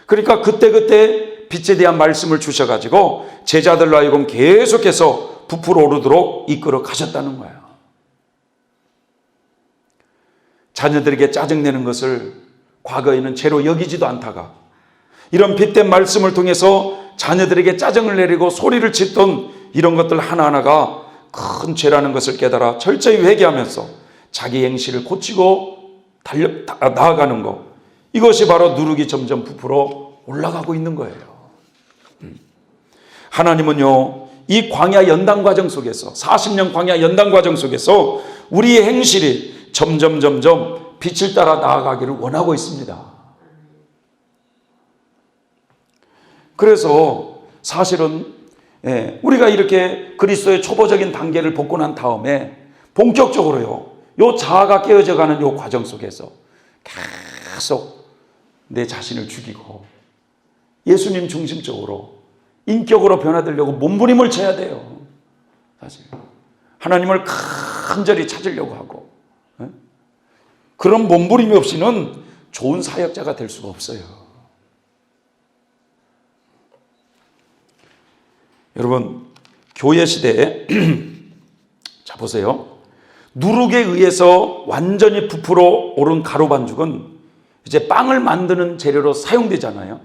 그러니까 그때그때 빛에 대한 말씀을 주셔가지고 제자들로 하여금 계속해서 부풀어 오르도록 이끌어 가셨다는 거예요. 자녀들에게 짜증내는 것을 과거에는 죄로 여기지도 않다가 이런 빛된 말씀을 통해서 자녀들에게 짜증을 내리고 소리를 짓던 이런 것들 하나하나가 큰 죄라는 것을 깨달아 철저히 회개하면서 자기 행실을 고치고 나아가는 것, 이것이 바로 누룩이 점점 부풀어 올라가고 있는 거예요. 하나님은요, 이 광야 연단 과정 속에서 40년 광야 연단 과정 속에서 우리의 행실이 점점 빛을 따라 나아가기를 원하고 있습니다. 그래서 사실은 우리가 이렇게 그리스도의 초보적인 단계를 벗고 난 다음에 본격적으로요, 요 자아가 깨어져가는 요 과정 속에서 계속 내 자신을 죽이고 예수님 중심적으로 인격으로 변화되려고 몸부림을 쳐야 돼요. 사실 하나님을 간절히 찾으려고 하고, 그런 몸부림이 없이는 좋은 사역자가 될 수가 없어요. 여러분, 교회 시대에 자 보세요. 누룩에 의해서 완전히 부풀어 오른 가루 반죽은 이제 빵을 만드는 재료로 사용되잖아요.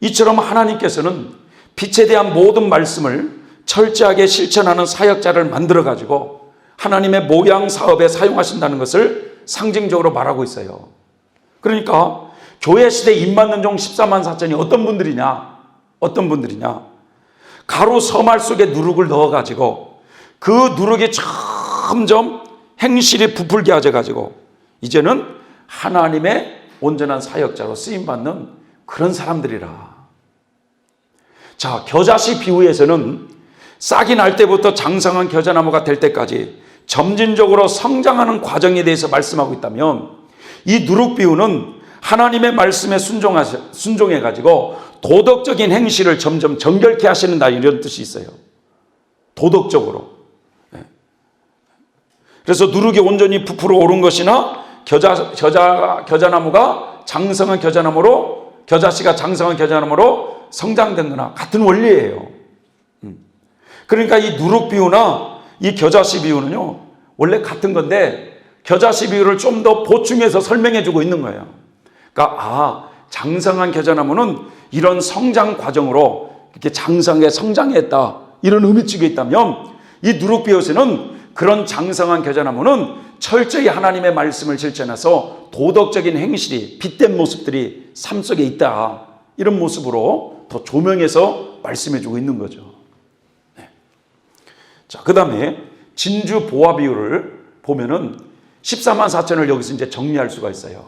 이처럼 하나님께서는 빛에 대한 모든 말씀을 철저하게 실천하는 사역자를 만들어 가지고 하나님의 모양 사업에 사용하신다는 것을 상징적으로 말하고 있어요. 그러니까 교회 시대 입맞는 종 14만 4천이 어떤 분들이냐? 어떤 분들이냐? 가루 서말 속에 누룩을 넣어 가지고 그 누룩이 점점 행실이 부풀게 하져 가지고 이제는 하나님의 온전한 사역자로 쓰임 받는 그런 사람들이라. 자, 겨자씨 비유에서는 싹이 날 때부터 장성한 겨자나무가 될 때까지 점진적으로 성장하는 과정에 대해서 말씀하고 있다면, 이 누룩 비유는 하나님의 말씀에 순종해 가지고 도덕적인 행실을 점점 정결케 하시는다, 이런 뜻이 있어요. 도덕적으로. 그래서 누룩이 온전히 부풀어 오른 것이나 겨자나무가 장성한 겨자나무로, 겨자씨가 장성한 겨자나무로 성장된 거나 같은 원리예요. 그러니까 이 누룩 비유나 이 겨자씨 비유는요, 원래 같은 건데 겨자씨 비유를 좀 더 보충해서 설명해 주고 있는 거예요. 그러니까 장성한 겨자나무는 이런 성장 과정으로 이렇게 장성하게 성장했다, 이런 의미치고 있다면, 이 누룩 비유에서는 그런 장성한 겨자나무는 철저히 하나님의 말씀을 실천해서 도덕적인 행실이 빛된 모습들이 삶 속에 있다, 이런 모습으로 더 조명해서 말씀해 주고 있는 거죠. 네. 자, 그 다음에 진주 보화 비유를 보면은 14만 4천을 여기서 이제 정리할 수가 있어요.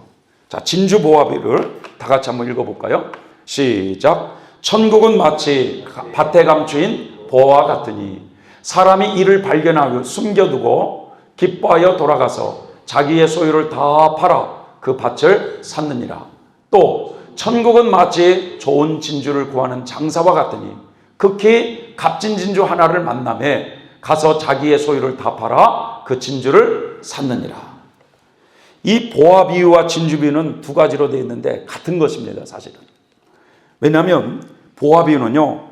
자, 진주 보화 비유를 다 같이 한번 읽어볼까요? 시작. 천국은 마치 밭에 감추인 보화와 같으니 사람이 이를 발견하고 숨겨두고 기뻐하여 돌아가서 자기의 소유를 다 팔아 그 밭을 샀느니라. 또 천국은 마치 좋은 진주를 구하는 장사와 같으니 극히 값진 진주 하나를 만남에 가서 자기의 소유를 다 팔아 그 진주를 샀느니라. 이 보화 비유와 진주 비유는 두 가지로 되어 있는데 같은 것입니다, 사실은. 왜냐하면 보화 비유는요,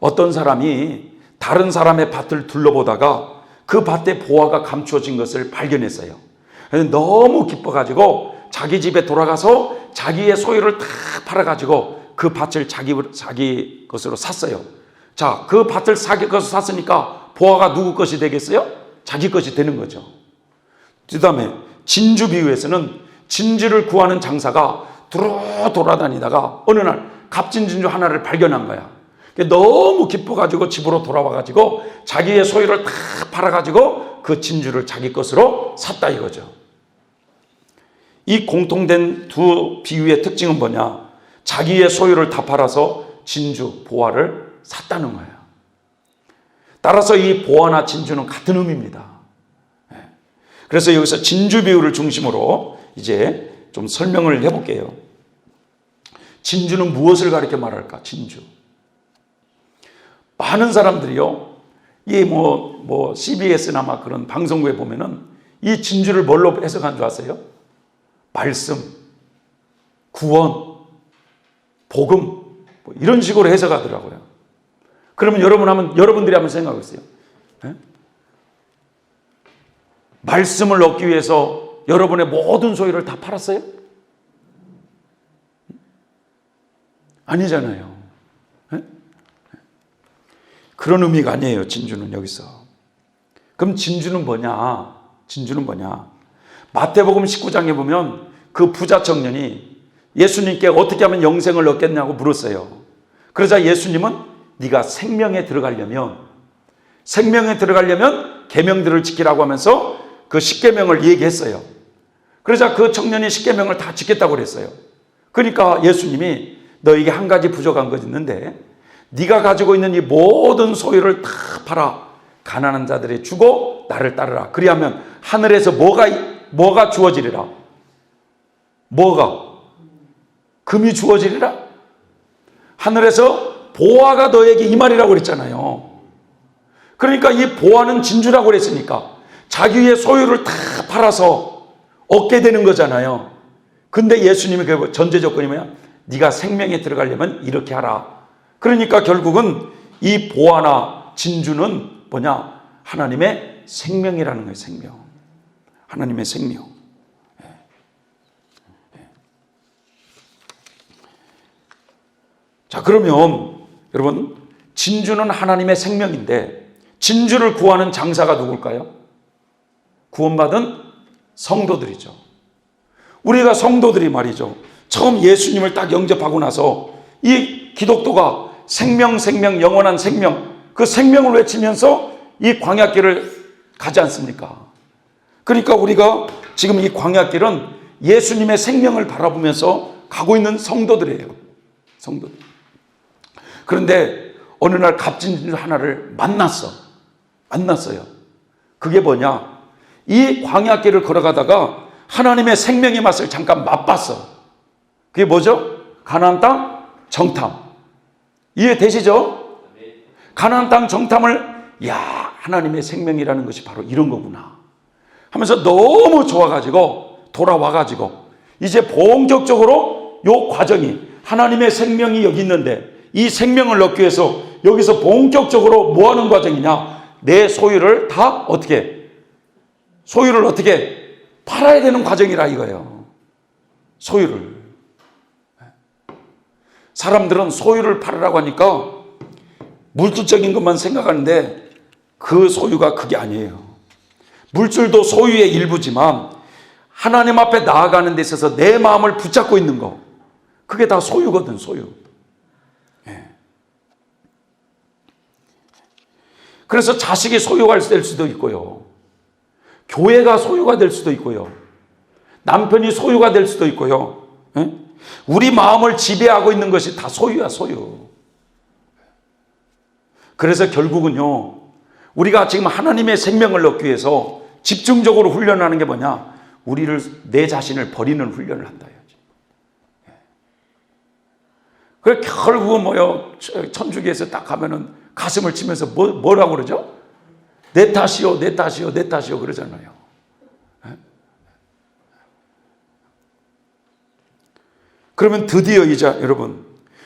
어떤 사람이 다른 사람의 밭을 둘러보다가 그 밭에 보화가 감추어진 것을 발견했어요. 그래서 너무 기뻐가지고 자기 집에 돌아가서 자기의 소유를 다 팔아가지고 그 밭을 자기 것으로 샀어요. 자, 그 밭을 자기 것으로 샀으니까 보화가 누구 것이 되겠어요? 자기 것이 되는 거죠. 그 다음에 진주 비유에서는 진주를 구하는 장사가 돌아다니다가 어느 날 값진 진주 하나를 발견한 거야. 너무 기뻐가지고 집으로 돌아와가지고 자기의 소유를 다 팔아가지고 그 진주를 자기 것으로 샀다, 이거죠. 이 공통된 두 비유의 특징은 뭐냐? 자기의 소유를 다 팔아서 진주, 보화를 샀다는 거예요. 따라서 이 보화나 진주는 같은 의미입니다. 그래서 여기서 진주 비유를 중심으로 이제 좀 설명을 해볼게요. 진주는 무엇을 가리켜 말할까? 진주. 많은 사람들이요, 이 CBS나 막 그런 방송국에 보면은 이 진주를 뭘로 해석한 줄 아세요? 말씀, 구원, 복음, 이런 식으로 해석하더라고요. 그러면 여러분들이 한번 생각해 보세요. 네? 말씀을 얻기 위해서 여러분의 모든 소유를 다 팔았어요? 아니잖아요. 네? 그런 의미가 아니에요, 진주는 여기서. 그럼 진주는 뭐냐? 진주는 뭐냐? 마태복음 19장에 보면 그 부자 청년이 예수님께 어떻게 하면 영생을 얻겠냐고 물었어요. 그러자 예수님은 네가 생명에 들어가려면 계명들을 지키라고 하면서 그 10계명을 얘기했어요. 그러자 그 청년이 10계명을 다 지켰다고 그랬어요. 그러니까 예수님이 너에게 한 가지 부족한 것이 있는데 네가 가지고 있는 이 모든 소유를 다 팔아 가난한 자들에 주고 나를 따르라. 그리하면 하늘에서 뭐가 주어지리라? 뭐가? 금이 주어지리라? 하늘에서 보화가 너에게 임하리라고 그랬잖아요. 그러니까 이 보화는 진주라고 그랬으니까 자기의 소유를 다 팔아서 얻게 되는 거잖아요. 근데 예수님의 그 전제 조건이 뭐야? 네가 생명에 들어가려면 이렇게 하라. 그러니까 결국은 이 보화나 진주는 뭐냐? 하나님의 생명이라는 거예요. 생명. 하나님의 생명. 자, 그러면 여러분, 진주는 하나님의 생명인데 진주를 구하는 장사가 누굴까요? 구원받은 성도들이죠. 우리가 성도들이 말이죠, 처음 예수님을 딱 영접하고 나서 이 기독교가 생명, 영원한 생명, 그 생명을 외치면서 이 광야길을 가지 않습니까? 그러니까 우리가 지금 이 광야길은 예수님의 생명을 바라보면서 가고 있는 성도들이에요. 성도들. 그런데 어느 날 값진 진주 하나를 만났어요. 그게 뭐냐? 이 광야길을 걸어가다가 하나님의 생명의 맛을 잠깐 맛봤어. 그게 뭐죠? 가나안 땅 정탐. 이해되시죠? 가나안 땅 정탐을, 야, 하나님의 생명이라는 것이 바로 이런 거구나 하면서 너무 좋아가지고 돌아와가지고 이제 본격적으로 요 과정이, 하나님의 생명이 여기 있는데 이 생명을 얻기 위해서 여기서 본격적으로 뭐 하는 과정이냐? 내 소유를 다 소유를 어떻게 팔아야 되는 과정이라 이거예요. 소유를. 사람들은 소유를 팔으라고 하니까 물질적인 것만 생각하는데 그 소유가 그게 아니에요. 물질도 소유의 일부지만 하나님 앞에 나아가는 데 있어서 내 마음을 붙잡고 있는 거, 그게 다 소유거든, 소유. 그래서 자식이 소유가 될 수도 있고요. 교회가 소유가 될 수도 있고요. 남편이 소유가 될 수도 있고요. 우리 마음을 지배하고 있는 것이 다 소유야, 소유. 그래서 결국은요, 우리가 지금 하나님의 생명을 얻기 위해서 집중적으로 훈련하는 게 뭐냐? 내 자신을 버리는 훈련을 한다. 그래, 결국은 뭐요? 천주교에서 딱 가면은 가슴을 치면서 뭐라고 그러죠? 내 탓이요, 내 탓이요, 내 탓이요 그러잖아요. 그러면 드디어 여러분,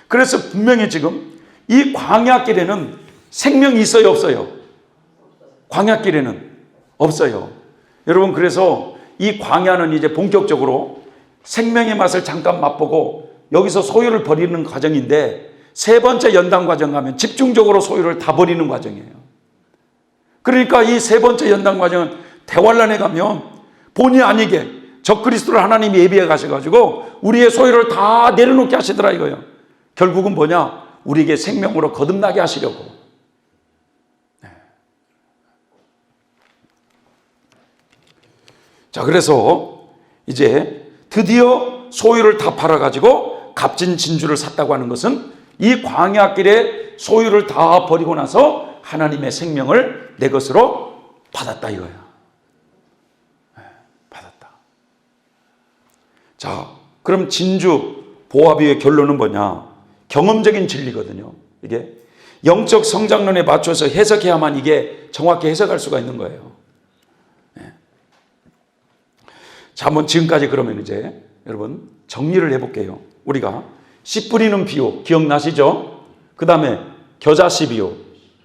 그래서 분명히 지금 이 광야길에는 생명이 있어요, 없어요? 광야길에는 없어요. 여러분, 그래서 이 광야는 이제 본격적으로 생명의 맛을 잠깐 맛보고 여기서 소유를 버리는 과정인데, 세 번째 연단 과정 가면 집중적으로 소유를 다 버리는 과정이에요. 그러니까 이 세 번째 연단 과정은 대환란에 가면 본의 아니게 적그리스도를 하나님이 예비해 가셔가지고 우리의 소유를 다 내려놓게 하시더라 이거예요. 결국은 뭐냐? 우리에게 생명으로 거듭나게 하시려고. 자, 그래서 이제 드디어 소유를 다 팔아가지고 값진 진주를 샀다고 하는 것은 이 광야길에 소유를 다 버리고 나서 하나님의 생명을 내 것으로 받았다 이거야. 받았다. 자, 그럼 진주 보화비의 결론은 뭐냐? 경험적인 진리거든요. 이게 영적 성장론에 맞춰서 해석해야만 이게 정확히 해석할 수가 있는 거예요. 자, 한번 지금까지 그러면 이제 여러분 정리를 해볼게요. 우리가 씨 뿌리는 비유 기억나시죠? 그 다음에 겨자씨 비유,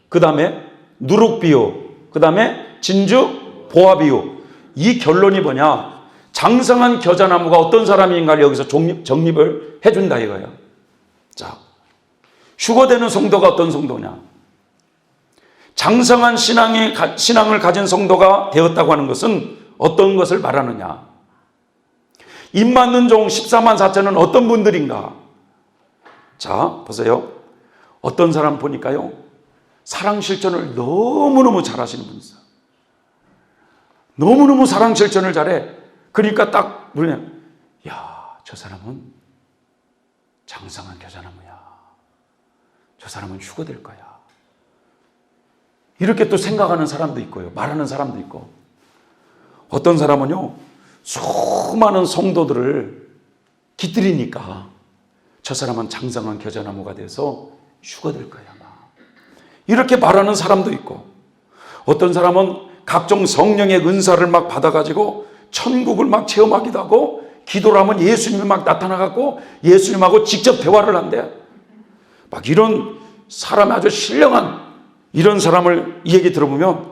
그 다음에 누룩 비유, 그 다음에 진주 보화 비유. 이 결론이 뭐냐? 장성한 겨자나무가 어떤 사람인가를 여기서 정립을 해준다 이거예요. 자, 휴거되는 성도가 어떤 성도냐? 장성한 신앙을 가진 성도가 되었다고 하는 것은 어떤 것을 말하느냐? 입 맞는 종 14만 4천은 어떤 분들인가? 자, 보세요. 어떤 사람 보니까요, 사랑 실천을 너무너무 잘하시는 분이 있어요. 너무너무 사랑 실천을 잘해. 그러니까 딱 뭐냐? 야, 저 사람은 장성한 겨자나무야. 저 사람은 휴거될 거야. 이렇게 또 생각하는 사람도 있고요. 말하는 사람도 있고. 어떤 사람은요, 수많은 성도들을 깃들이니까 저 사람은 장성한 겨자나무가 돼서 휴거될 거야 아마. 이렇게 말하는 사람도 있고, 어떤 사람은 각종 성령의 은사를 막 받아가지고 천국을 막 체험하기도 하고, 기도를 하면 예수님이 막 나타나갖고 예수님하고 직접 대화를 한대. 막 이런 사람이 아주 신령한 이런 사람을 이 얘기 들어보면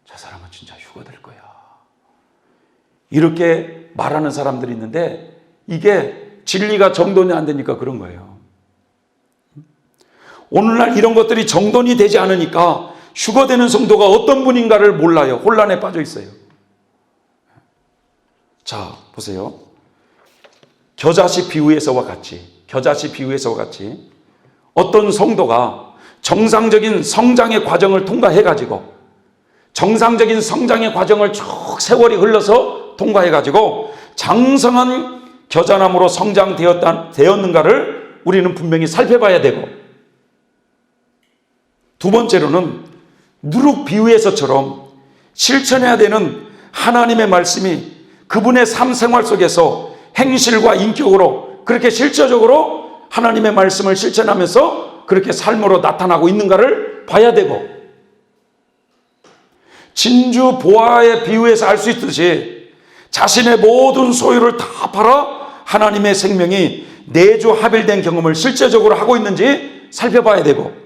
저 사람은 진짜 휴거될 거야, 이렇게 말하는 사람들이 있는데 이게 진리가 정돈이 안 되니까 그런 거예요. 오늘날 이런 것들이 정돈이 되지 않으니까 휴거되는 성도가 어떤 분인가를 몰라요. 혼란에 빠져 있어요. 자, 보세요. 겨자씨 비유에서와 같이 어떤 성도가 정상적인 성장의 과정을 통과해가지고, 정상적인 성장의 과정을 쭉 세월이 흘러서 통과해가지고 장성한 겨자나무로 성장되었는가를 우리는 분명히 살펴봐야 되고, 두 번째로는 누룩 비유에서처럼 실천해야 되는 하나님의 말씀이 그분의 삶 생활 속에서 행실과 인격으로 그렇게 실제적으로 하나님의 말씀을 실천하면서 그렇게 삶으로 나타나고 있는가를 봐야 되고, 진주 보화의 비유에서 알 수 있듯이 자신의 모든 소유를 다 팔아 하나님의 생명이 내주 합일된 경험을 실제적으로 하고 있는지 살펴봐야 되고,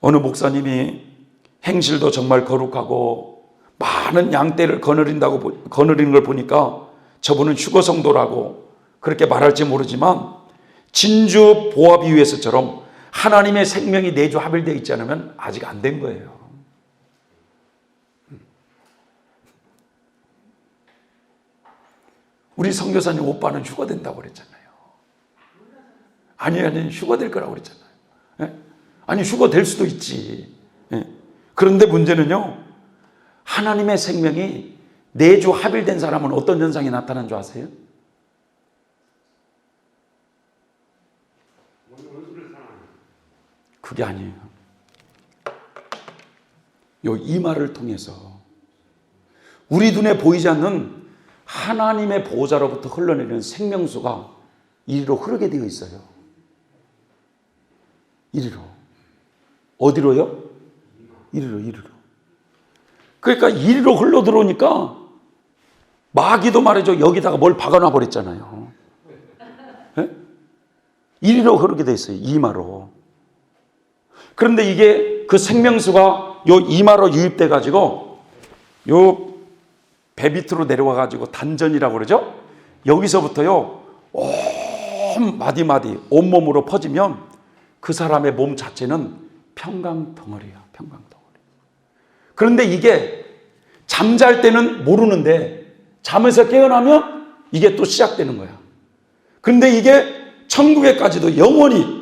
어느 목사님이 행실도 정말 거룩하고 많은 양떼를 거느리는 걸 보니까 저분은 휴거 성도라고 그렇게 말할지 모르지만, 진주 보화 비유에서처럼 하나님의 생명이 내주 합일되어 있지 않으면 아직 안 된 거예요. 우리 선교사님 오빠는 휴거된다고 그랬잖아요. 아니 휴거될 거라고 그랬잖아요. 예? 아니 휴거될 수도 있지. 예. 그런데 문제는요, 하나님의 생명이 내주 합일된 사람은 어떤 현상이 나타난 줄 아세요? 그게 아니에요. 요 이마를 통해서 우리 눈에 보이지 않는 하나님의 보호자로부터 흘러내리는 생명수가 이리로 흐르게 되어 있어요. 이리로. 어디로요? 이리로. 그러니까 이리로 흘러 들어오니까 마귀도 말이죠. 여기다가 뭘 박아놔 버렸잖아요. 네? 이리로 흐르게 돼 있어요. 이마로. 그런데 이게 그 생명수가 요 이마로 유입돼 가지고 요 배 밑으로 내려와 가지고 단전이라고 그러죠. 여기서부터요 온 마디마디 온몸으로 퍼지면 그 사람의 몸 자체는 평강덩어리야. 평강덩어리. 그런데 이게 잠잘 때는 모르는데 잠에서 깨어나면 이게 또 시작되는 거야. 그런데 이게 천국에까지도 영원히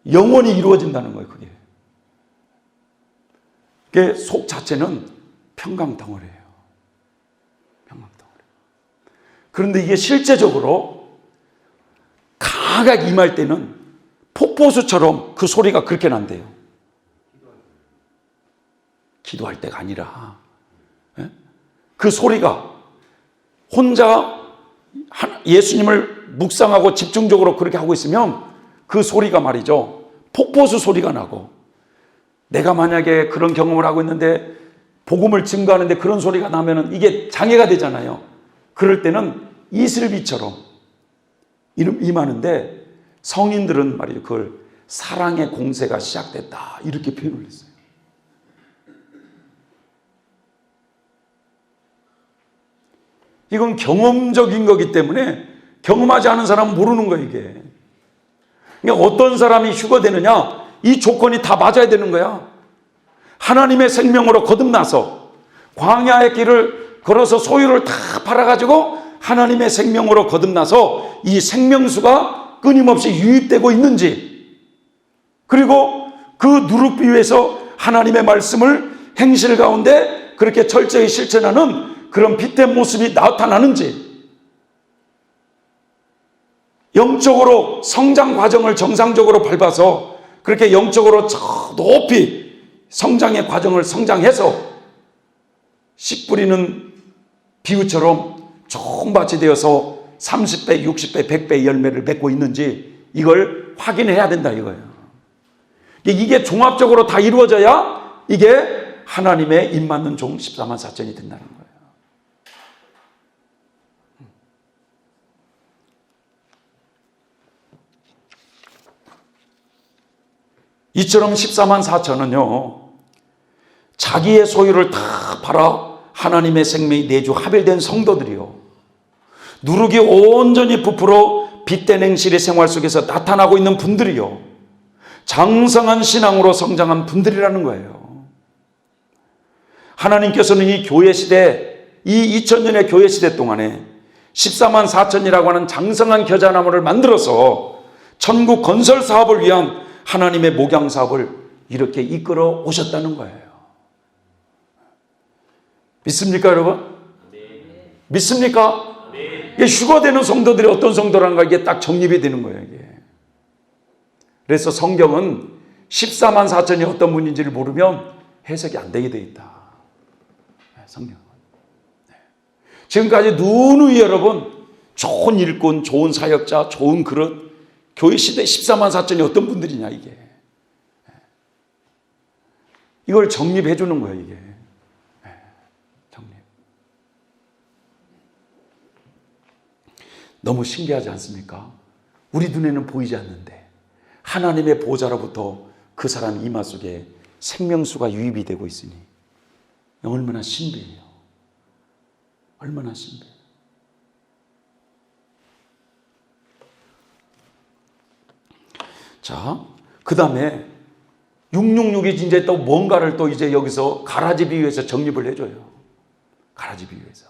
이루어진다는 거예요. 그게 속 자체는 평강덩어리예요. 평강덩어리. 그런데 이게 실제적으로 강하게 임할 때는 폭포수처럼 그 소리가 그렇게 난대요. 기도할 때가 아니라 그 소리가 혼자 예수님을 묵상하고 집중적으로 그렇게 하고 있으면 그 소리가 말이죠, 폭포수 소리가 나고, 내가 만약에 그런 경험을 하고 있는데 복음을 증거하는데 그런 소리가 나면은 이게 장애가 되잖아요. 그럴 때는 이슬비처럼 임하는데, 성인들은 말이죠, 그걸 사랑의 공세가 시작됐다 이렇게 표현을 했어요. 이건 경험적인 거기 때문에 경험하지 않은 사람은 모르는 거예요, 이게. 그러니까 어떤 사람이 휴거되느냐, 이 조건이 다 맞아야 되는 거야. 하나님의 생명으로 거듭나서 광야의 길을 걸어서 소유를 다 팔아가지고 하나님의 생명으로 거듭나서 이 생명수가 끊임없이 유입되고 있는지, 그리고 그 누룩 비유에서 하나님의 말씀을 행실 가운데 그렇게 철저히 실천하는 그런 빛된 모습이 나타나는지, 영적으로 성장 과정을 정상적으로 밟아서 그렇게 영적으로 저 높이 성장의 과정을 성장해서 씨 뿌리는 비유처럼 좋은 밭이 되어서 30배, 60배, 100배의 열매를 맺고 있는지 이걸 확인해야 된다 이거예요. 이게 종합적으로 다 이루어져야 이게 하나님의 입맞는 종 14만 4천이 된다는 거예요. 이처럼 14만 4천은요, 자기의 소유를 다 팔아 하나님의 생명이 내주 합일된 성도들이요, 누룩이 온전히 부풀어 빛된 행실의 생활 속에서 나타나고 있는 분들이요, 장성한 신앙으로 성장한 분들이라는 거예요. 하나님께서는 이 교회 시대, 이 2000년의 교회 시대 동안에 14만 4천이라고 하는 장성한 겨자나무를 만들어서 천국 건설 사업을 위한 하나님의 목양 사업을 이렇게 이끌어 오셨다는 거예요. 믿습니까, 여러분? 믿습니까? 이게 휴거되는 성도들이 어떤 성도란가 이게 딱 정립이 되는 거예요, 이게. 그래서 성경은 14만 4천이 어떤 분인지를 모르면 해석이 안 되게 돼 있다. 성경은. 지금까지 누누이 여러분, 좋은 일꾼, 좋은 사역자, 좋은 그릇, 교회 시대 14만 4천이 어떤 분들이냐, 이게. 이걸 정립해 주는 거예요, 이게. 정립. 너무 신기하지 않습니까? 우리 눈에는 보이지 않는데 하나님의 보좌로부터 그 사람 이마 속에 생명수가 유입이 되고 있으니 얼마나 신비해요. 얼마나 신비해요. 자, 그 다음에 666이 이제 또 뭔가를 또 이제 여기서 가라지 비유에서 정립을 해줘요. 가라지 비유에서.